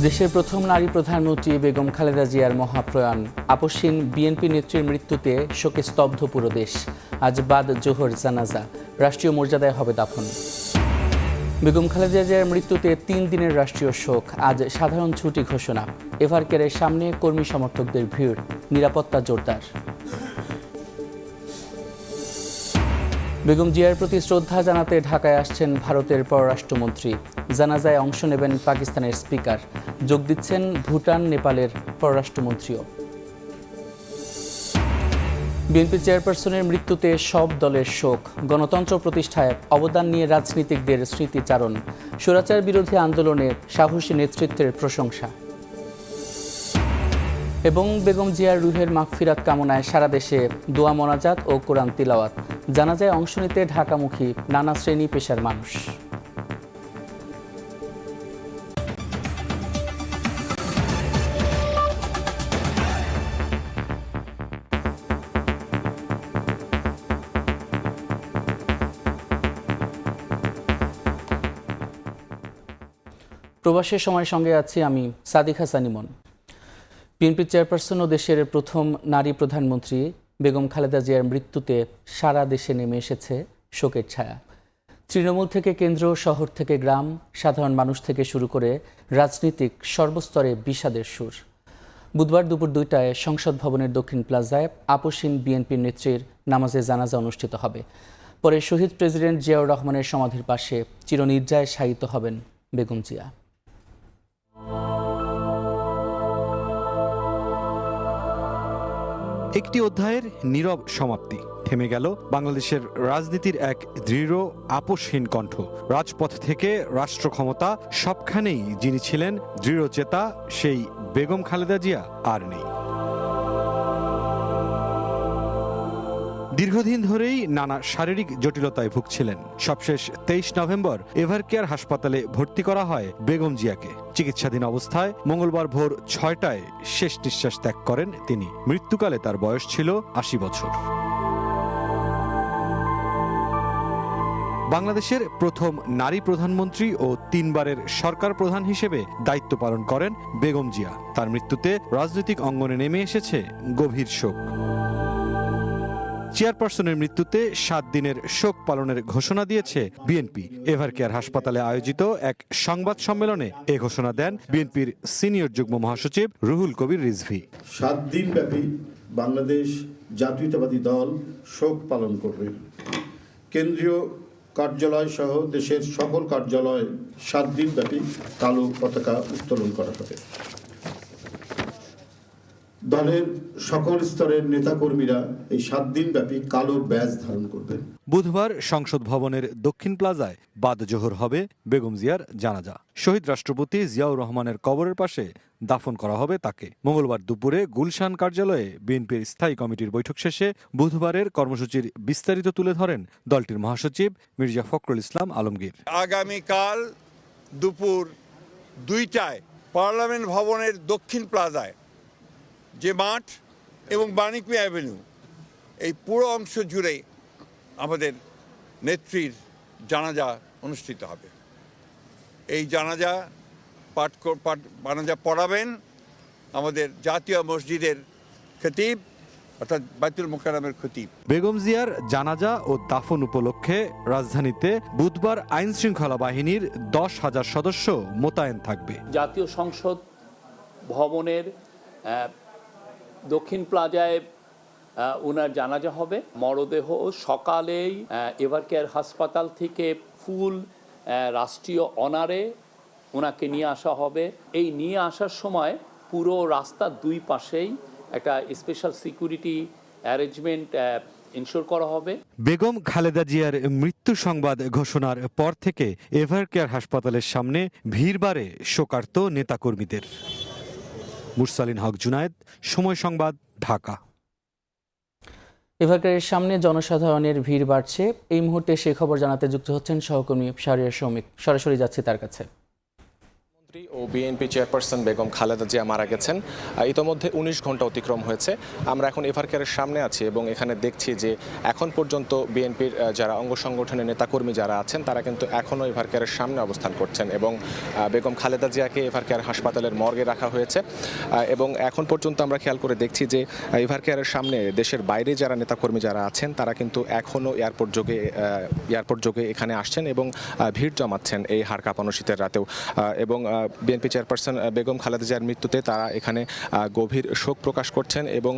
দেশের প্রথম নারী প্রধানমন্ত্রী বেগম খালেদা জিয়ার মহাপ্রয়াণ। আপসহীন বিএনপি নেত্রীর মৃত্যুতে শোকে স্তব্ধ পুরো দেশ। আজ বাদ জোহর জানাজা, রাষ্ট্রীয় মর্যাদায় হবে দাফন। বেগম খালেদা জিয়ার মৃত্যুতে 3 দিনের রাষ্ট্রীয় শোক। আজ সাধারণ ছুটি ঘোষণা। এভারকেয়ারের সামনে কর্মী সমর্থকদের ভিড়, নিরাপত্তা জোরদার। বেগম জিয়ার প্রতি শ্রদ্ধা জানাতে ঢাকায় আসছেন ভারতের পররাষ্ট্রমন্ত্রী। জানাজায় অংশ নেবেন পাকিস্তানের স্পিকার। যোগ দিচ্ছেন ভুটান, নেপালের পররাষ্ট্রমন্ত্রীও। বিএনপি চেয়ারপারসনের মৃত্যুতে সব দলের শোক। গণতন্ত্র প্রতিষ্ঠায় অবদান নিয়ে রাজনীতিকদের স্মৃতিচারণ। স্বৈরাচার বিরোধী আন্দোলনে সাহসী নেতৃত্বের প্রশংসা। এবং বেগম জিয়ার রুহের মাগফিরাত কামনায় সারা দেশে দোয়া মোনাজাত ও কোরআন তিলাওয়াত। জানাজায় অংশ নিতে ঢাকামুখী নানা শ্রেণী পেশার মানুষ। প্রবাসের সময়ের সঙ্গে আছি আমি সাদিক হাসান ইমন। বিএনপি চেয়ারপারসন ও দেশের প্রথম নারী প্রধানমন্ত্রী বেগম খালেদা জিয়ার মৃত্যুতে সারা দেশে নেমে এসেছে শোকের ছায়া। তৃণমূল থেকে কেন্দ্র, শহর থেকে গ্রাম, সাধারণ মানুষ থেকে শুরু করে রাজনীতিক সর্বস্তরে বিষাদের সুর। বুধবার দুপুর 2টায় সংসদ ভবনের দক্ষিণ প্লাজায় আপসহীন বিএনপি নেত্রীর নামাজে জানাজা অনুষ্ঠিত হবে। পরে শহীদ প্রেসিডেন্ট জিয়াউর রহমানের সমাধির পাশে চিরনিদ্রায় শায়িত হবেন বেগম জিয়া। একটি অধ্যায়ের নীরব সমাপ্তি। থেমে গেল বাংলাদেশের রাজনীতির এক দৃঢ় আপোষহীন কণ্ঠ। রাজপথ থেকে রাষ্ট্র ক্ষমতা সবখানেই যিনি ছিলেন দৃঢ়চেতা, সেই বেগম খালেদা জিয়া আর নেই। দীর্ঘদিন ধরেই নানা শারীরিক জটিলতায় ভুগছিলেন। সবশেষ 23 নভেম্বর এভারকেয়ার হাসপাতালে ভর্তি করা হয় বেগম জিয়াকে। চিকিৎসাধীন অবস্থায় মঙ্গলবার ভোর 6টায় শেষ নিঃশ্বাস ত্যাগ করেন তিনি। মৃত্যুকালে তার বয়স ছিল 80 বছর। বাংলাদেশের প্রথম নারী প্রধানমন্ত্রী ও 3 বারের সরকার প্রধান হিসেবে দায়িত্ব পালন করেন বেগম জিয়া। তার মৃত্যুতে রাজনৈতিক অঙ্গনে নেমে এসেছে গভীর শোক। চেয়ারপারসনের মৃত্যুতে 7 দিনের শোক পালনের ঘোষণা দিয়েছে বিএনপি। এভারকেয়ার হাসপাতালে আয়োজিত এক সংবাদ সম্মেলনে এ ঘোষণা দেন বিএনপির সিনিয়র যুগ্ম মহাসচিব রুহুল কবির রিজভী। 7 দিন ব্যাপী বাংলাদেশ জাতীয়তাবাদী দল শোক পালন করবে। কেন্দ্রীয় কার্যালয় সহ দেশের সকল কার্যালয়ে 7 দিন ব্যাপী কালো পতাকা উত্তোলন করা হবে। দলের সকল স্তরের নেতাকর্মীরা এই 7 দিন ব্যাপী কালো ব্যাজ ধারণ করবেন। বুধবার সংসদ ভবনের দক্ষিণ প্লাজায় বাদ জোহর হবে বেগম জিয়ার জানাজা। শহীদ রাষ্ট্রপতি জিয়াউর রহমানের কবরের পাশে দাফন করা হবে তাকে। মঙ্গলবার দুপুরে গুলশান কার্যালয়ে বিএনপির স্থায়ী কমিটির বৈঠক শেষে বুধবারের কর্মসূচির বিস্তারিত তুলে ধরেন দলটির মহাসচিব মির্জা ফখরুল ইসলাম আলমগীর। আগামীকাল দুপুর 2টায় পার্লামেন্ট ভবনের দক্ষিণ প্লাজায় যে মাঠ এবং বাণিজ্য অ্যাভিনিউ, এই পুরো অংশ জুড়ে আমাদের নেত্রীর জানাজা অনুষ্ঠিত হবে। এই জানাজা পড়াবেন আমাদের জাতীয় মসজিদের খতিব, অর্থাৎ বাইতুল মোকাররমের খতিব। বেগম জিয়ার জানাজা ও দাফন উপলক্ষে রাজধানীতে বুধবার আইন শৃঙ্খলা বাহিনীর 10,000 সদস্য মোতায়েন থাকবে। জাতীয় সংসদ ভবনের দক্ষিণ প্লাজায় ওনার জানাজা হবে। মরদেহ সকালেই এভারকেয়ার হাসপাতাল থেকে ফুল রাষ্ট্রীয় অনারে ওনাকে নিয়ে আসা হবে। এই নিয়ে আসার সময় পুরো রাস্তার 2 পাশেই একটা স্পেশাল সিকিউরিটি অ্যারেঞ্জমেন্ট ইনশোর করা হবে। বেগম খালেদা জিয়ার মৃত্যু সংবাদ ঘোষণার পর থেকে এভারকেয়ার হাসপাতালের সামনে ভিড় বাড়ে শোকার্ত নেতাকর্মীদের। মুরসালিন হক জুনায়েদ, সময় সংবাদ, ঢাকা। এভারকেয়ারের সামনে জনসাধারণের ভিড় বাড়ছে। এই মুহূর্তে সেই খবর জানাতে যুক্ত হচ্ছেন সহকর্মী শাহরিয়ার শৌমিক। সরাসরি যাচ্ছি তার কাছে। প্রধানমন্ত্রী ও বিএনপি চেয়ারপারসন বেগম খালেদা জিয়া মারা গেছেন। ইতোমধ্যে 19 ঘন্টা অতিক্রম হয়েছে। আমরা এখন এভারকেয়ারের সামনে আছি এবং এখানে দেখছি যে এখন পর্যন্ত বিএনপির যারা অঙ্গ সংগঠনের নেতাকর্মী যারা আছেন তারা কিন্তু এখনও এভারকেয়ারের সামনে অবস্থান করছেন এবং বেগম খালেদা জিয়াকে এভারকেয়ার হাসপাতালের মর্গে রাখা হয়েছে এবং এখন পর্যন্ত আমরা খেয়াল করে দেখছি যে এভারকেয়ারের সামনে দেশের বাইরে যারা নেতাকর্মী যারা আছেন তারা কিন্তু এখনও এয়ারপোর্ট যোগে এখানে আসছেন এবং ভিড় জমাচ্ছেন এই হাড় কাঁপানো শীতের রাতেও। এবং বিএনপি চেয়ারপারসন বেগম খালেদা জিয়ার মৃত্যুতে তারা এখানে গভীর শোক প্রকাশ করছেন এবং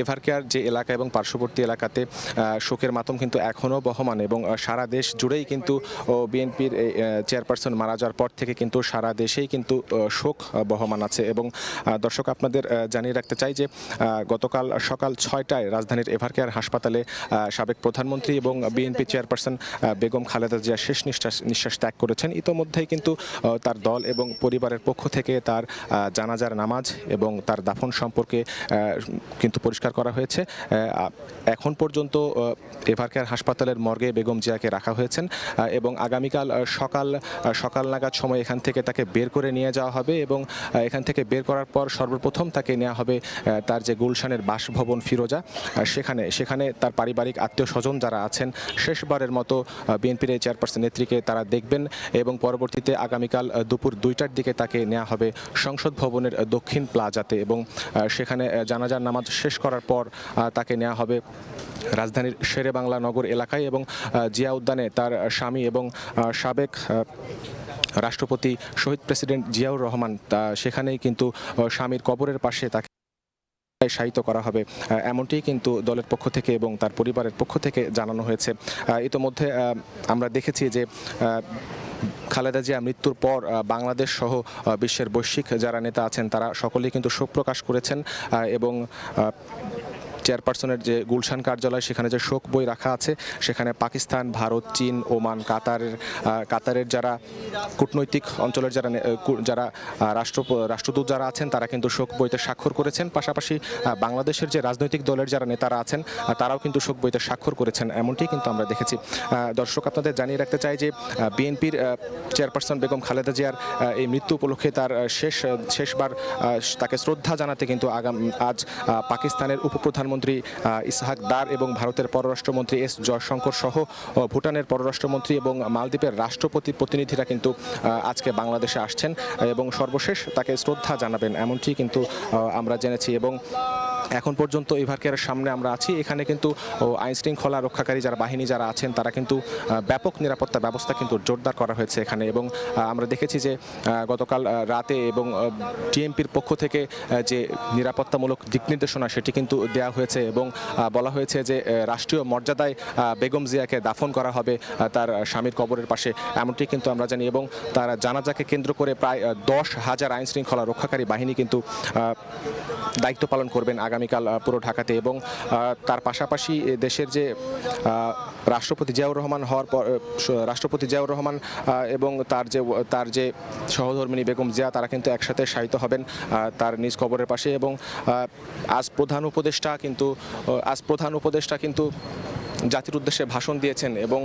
এভারকেয়ার যে এলাকা এবং পার্শ্ববর্তী এলাকাতে শোকের মাতম কিন্তু এখনও বহমান এবং সারা দেশ জুড়েই কিন্তু বিএনপির চেয়ারপারসন মারা যাওয়ার পর থেকে কিন্তু সারা দেশেই কিন্তু শোক বহমান আছে। এবং দর্শক আপনাদের জানিয়ে রাখতে চাই যে গতকাল সকাল 6টায় রাজধানীর এভারকেয়ার হাসপাতালে সাবেক প্রধানমন্ত্রী এবং বিএনপি চেয়ারপারসন বেগম খালেদা জিয়া শেষ নিঃশ্বাস ত্যাগ করেছেন। ইতোমধ্যেই কিন্তু তার দল এবং পরিবারের পক্ষ থেকে তার জানাজার নামাজ এবং তার দাফন সম্পর্কে কিন্তু পরিষ্কার করা হয়েছে। এখন পর্যন্ত এভারকেয়ার হাসপাতালের মর্গে বেগম জিয়াকে রাখা হয়েছেন এবং আগামীকাল সকাল নাগাদ সময় এখান থেকে তাকে বের করে নিয়ে যাওয়া হবে এবং এখান থেকে বের করার পর সর্বপ্রথম তাকে নেওয়া হবে তার যে গুলশানের বাসভবন ফিরোজা সেখানে তার পারিবারিক আত্মীয় স্বজন যারা আছেন শেষবারের মতো বিএনপির এই চেয়ারপারসন নেত্রীকে তারা দেখবেন এবং পরবর্তীতে আগামীকাল দুপুর 2টার দিকে তাকে নেওয়া হবে সংসদ ভবনের দক্ষিণ প্লাজাতে এবং সেখানে জানাজার নামাজ শেষ করার পর তাকে নেওয়া হবে রাজধানীর শেরে বাংলা নগর এলাকায় এবং জিয়া উদ্যানে তার স্বামী এবং সাবেক রাষ্ট্রপতি শহীদ প্রেসিডেন্ট জিয়াউর রহমান সেখানেই কিন্তু স্বামীর কবরের পাশে তাকে শায়িত করা হবে এমনটি কিন্তু দলের পক্ষ থেকে এবং তার পরিবারের পক্ষ থেকে জানানো হয়েছে। ইতোমধ্যে আমরা দেখেছি যে খালেদা জিয়া মৃত্যুর পর বাংলাদেশ সহ বিশ্বের বৈশ্বিক যারা নেতা আছেন তারা সকলেই কিন্তু শোক প্রকাশ করেছেন এবং চেয়ারপারসনের যে গুলশান কার্যালয় সেখানে যে শোক বই রাখা আছে সেখানে পাকিস্তান, ভারত, চীন, ওমান, কাতারের যারা কূটনৈতিক অঞ্চলের যারা রাষ্ট্রদূত যারা আছেন তারা কিন্তু শোক বইতে স্বাক্ষর করেছেন। পাশাপাশি বাংলাদেশের যে রাজনৈতিক দলের যারা নেতারা আছেন তারাও কিন্তু শোক বইতে স্বাক্ষর করেছেন এমনটি কিন্তু আমরা দেখেছি। দর্শক আপনাদের জানিয়ে রাখতে চাই যে বিএনপির চেয়ারপারসন বেগম খালেদা জিয়ার এই মৃত্যু উপলক্ষে তার শেষবার তাকে শ্রদ্ধা জানাতে কিন্তু আজ পাকিস্তানের উপপ্রধানমন্ত্রী ইসহাক দার এবং ভারতের পররাষ্ট্রমন্ত্রী এস জয়শঙ্কর সহ ভুটানের পররাষ্ট্রমন্ত্রী এবং মালদ্বীপের রাষ্ট্রপতি প্রতিনিধিরা কিন্তু আজকে বাংলাদেশে আসছেন এবং সর্বশেষ তাকে শ্রদ্ধা জানাবেন এমনটি কিন্তু আমরা জেনেছি। এবং এখন পর্যন্ত এভারকেয়ারের সামনে আমরা আছি, এখানে কিন্তু আইন শৃঙ্খলা রক্ষাকারী যারা বাহিনী যারা আছেন তারা কিন্তু ব্যাপক নিরাপত্তা ব্যবস্থা কিন্তু জোরদার করা হয়েছে এখানে। এবং আমরা দেখেছি যে গতকাল রাতে এবং টিএমপির পক্ষ থেকে যে নিরাপত্তামূলক দিক নির্দেশনা সেটি কিন্তু দেওয়া হয়েছে এবং বলা হয়েছে যে রাষ্ট্রীয় মর্যাদায় বেগম জিয়াকে দাফন করা হবে তার স্বামীর কবরের পাশে এমনটি কিন্তু আমরা জানি। এবং তার জানাজাকে কেন্দ্র করে প্রায় 10,000 আইন শৃঙ্খলা রক্ষাকারী বাহিনী কিন্তু দায়িত্ব পালন করবেন আগামীকাল পুরো ঢাকাতে। এবং তার পাশাপাশি দেশের যে রাষ্ট্রপতি জিয়াউর রহমান এবং তার যে সহধর্মিণী বেগম জিয়া তারা কিন্তু একসাথে শায়িত হবেন তার নিজ কবরের পাশে। এবং আজ প্রধান উপদেষ্টা কিন্তু জাতির উদ্দেশ্যে ভাষণ দিয়েছেন এবং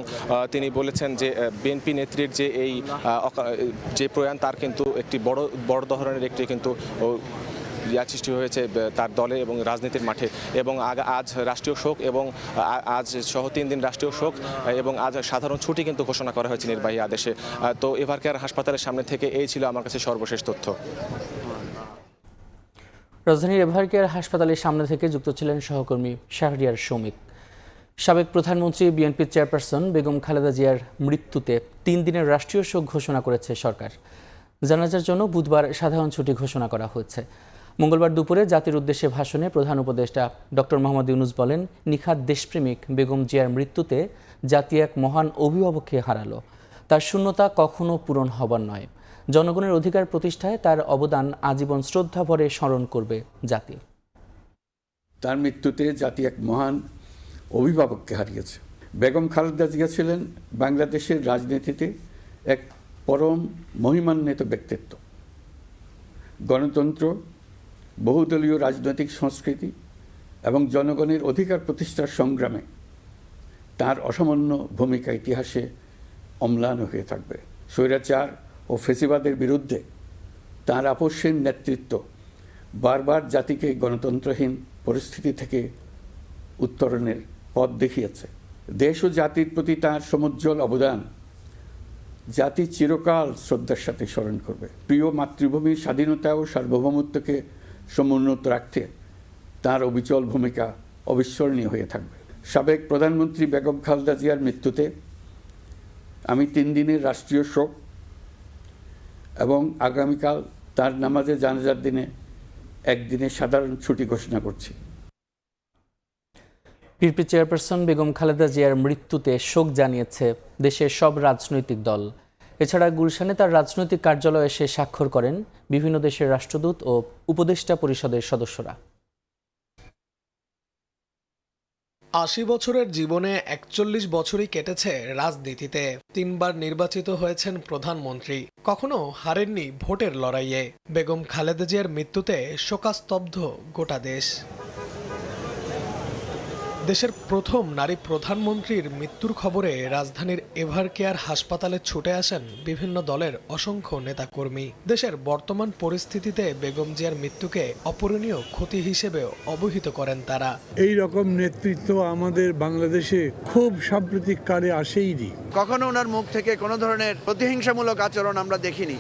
তিনি বলেছেন যে বিএনপি নেত্রীর যে যে প্রয়াণ তার কিন্তু একটি বড় ধরনের একটি কিন্তু সৃষ্টি হয়েছে তার দলে এবং রাজনীতির মাঠে। এবং আজ রাষ্ট্রীয় শোক এবং আজ সহ 3 দিন রাষ্ট্রীয় শোক এবং আজ সাধারণ ছুটি কিন্তু ঘোষণা করা হয়েছে নির্বাহী আদেশে। তো এভারকেয়ার হাসপাতালের সামনে থেকে এই ছিল আমার কাছে সর্বশেষ তথ্য। রাজধানীর এভারকেয়ার হাসপাতালের সামনে থেকে যুক্ত ছিলেন সহকর্মী শাহরিয়ার শমিক। সাবেক প্রধানমন্ত্রী বিএনপির চেয়ারপারসন বেগম খালেদা জিয়ার মৃত্যুতে 3 দিনের রাষ্ট্রীয় শোক ঘোষণা করেছে সরকার। জানাজার জন্য বুধবার সাধারণ ছুটি ঘোষণা করা হয়েছে। মঙ্গলবার দুপুরে জাতির উদ্দেশ্যে ভাষণে প্রধান উপদেষ্টা ডক্টর মোহাম্মদ ইউনূস বলেন, নিখাত দেশপ্রেমিক বেগম জিয়ার মৃত্যুতে জাতি এক মহান অভিভাবককে হারালো। তার শূন্যতা কখনো পূরণ হবার নয়। জনগণের অধিকার প্রতিষ্ঠায় তার অবদান আজীবন শ্রদ্ধা ভরে স্মরণ করবে জাতি। তার মৃত্যুতে জাতি এক মহান অভিভাবককে হারিয়েছে। বেগম খালেদা জিয়া ছিলেন বাংলাদেশের রাজনীতিতে এক পরম মহিমান্বিত ব্যক্তিত্ব। গণতন্ত্র, বহুদলীয় রাজনৈতিক সংস্কৃতি এবং জনগণের অধিকার প্রতিষ্ঠার সংগ্রামে তার অসামান্য ভূমিকা ইতিহাসে অম্লান হয়ে থাকবে। স্বৈরাচার ও ফ্যাসিবাদের বিরুদ্ধে তাঁর আপসহীন নেতৃত্ব বারবার জাতিকে গণতন্ত্রহীন পরিস্থিতি থেকে উত্তরণের পথ দেখিয়েছে। দেশ ও জাতির প্রতি তাঁর সমুজ্জ্বল অবদান জাতি চিরকাল শ্রদ্ধার সাথে স্মরণ করবে। প্রিয় মাতৃভূমির স্বাধীনতা ও সার্বভৌমত্বকে সমুন্নত রাখতে তাঁর অবিচল ভূমিকা অবিস্মরণীয় হয়ে থাকবে। সাবেক প্রধানমন্ত্রী বেগম খালেদা জিয়ার মৃত্যুতে আমি 3 দিনের রাষ্ট্রীয় শোক এবং আগামীকাল তার নামাজে জানাজার দিনে একদিনের সাধারণ ছুটি ঘোষণা করছি। বিএনপি চেয়ারপারসন বেগম খালেদা জিয়ার মৃত্যুতে শোক জানিয়েছে দেশের সব রাজনৈতিক দল। এছাড়া গুলশানে তার রাজনৈতিক কার্যালয়ে এসে স্বাক্ষর করেন বিভিন্ন দেশের রাষ্ট্রদূত ও উপদেষ্টা পরিষদের সদস্যরা। ৮০ বছরের জীবনে ৪১ বছরই কেটেছে রাজনীতিতে। 3 বার নির্বাচিত হয়েছেন প্রধানমন্ত্রী, কখনো হারেননি ভোটের লড়াইয়ে। বেগম খালেদা জিয়ার মৃত্যুতে শোকাস্তব্ধ গোটা দেশ। দেশের প্রথম নারী প্রধানমন্ত্রীর মৃত্যুর খবরে রাজধানীর এভারকেয়ার হাসপাতালে ছুটে আসেন বিভিন্ন দলের অসংখ্য নেতাকর্মী। দেশের বর্তমান পরিস্থিতিতে বেগম জিয়ার মৃত্যুকে অপূরণীয় ক্ষতি হিসেবে অবহিত করেন তারা। এই রকম নেতৃত্ব আমাদের বাংলাদেশে খুব সাম্প্রতিককালে আসেইনি। কখনো ওনার মুখ থেকে কোনো ধরনের প্রতিহিংসামূলক আচরণ আমরা দেখিনি।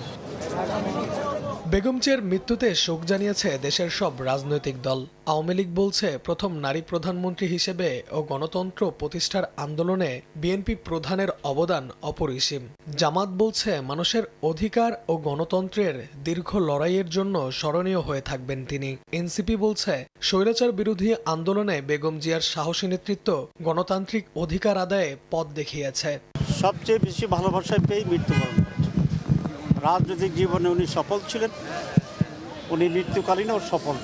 বেগম জিয়ার মৃত্যুতে শোক জানিয়েছে দেশের সব রাজনৈতিক দল। আওয়ামী লীগ বলছে প্রথম নারী প্রধানমন্ত্রী হিসেবে ও গণতন্ত্র প্রতিষ্ঠার আন্দোলনে বিএনপি প্রধানের অবদান অপরিসীম। জামাত বলছে মানুষের অধিকার ও গণতন্ত্রের দীর্ঘ লড়াইয়ের জন্য স্মরণীয় হয়ে থাকবেন তিনি। এনসিপি বলছে স্বৈরাচার বিরোধী আন্দোলনে বেগম জিয়ার সাহসী নেতৃত্ব গণতান্ত্রিক অধিকার আদায়ে পথ দেখিয়েছে। সবচেয়ে বেশি ভালোবাসায় পেয়ে মৃত্যুবরণ। রাজনৈতিক জীবনে উনি সফল ছিলেন, উনি মৃত্যুকালীনও সফল।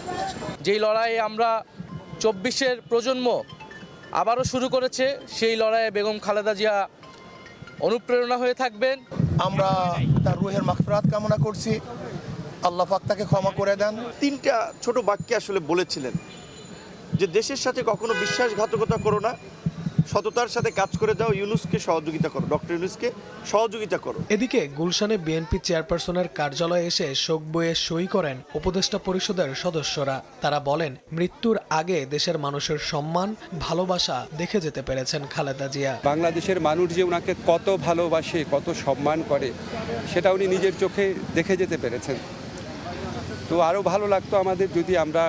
যেই লড়াই আমরা 24-এর প্রজন্ম আবারও শুরু করেছে, সেই লড়াইয়ে বেগম খালেদা জিয়া অনুপ্রেরণা হয়ে থাকবেন। আমরা তার রুহের মাগফিরাত কামনা করছি, আল্লাহ পাক তাকে ক্ষমা করে দেন। 3টা ছোট বাক্যে আসলে বলেছিলেন যে দেশের সাথে কখনো বিশ্বাসঘাতকতা করো না, সততার সাথে কাজ করে দাও, ইউনূসকে সহযোগিতা করো, ডক্টর ইউনূসকে সহযোগিতা করো। এদিকে গুলশানে বিএনপি চেয়ারপারসনের কার্যালয়ে এসে শোক বইয়ে সই করেন উপদেষ্টা পরিষদের সদস্যরা। তারা বলেন মৃত্যুর আগে দেশের মানুষের সম্মান ভালোবাসা দেখে যেতে পেরেছেন খালেদা জিয়া। বাংলাদেশের মানুষ যে ওনাকে কত ভালোবাসে, কত সম্মান করে, সেটা উনি নিজের চোখে দেখে যেতে পেরেছেন। তো আরও ভালো লাগতো আমাদের যদি আমরা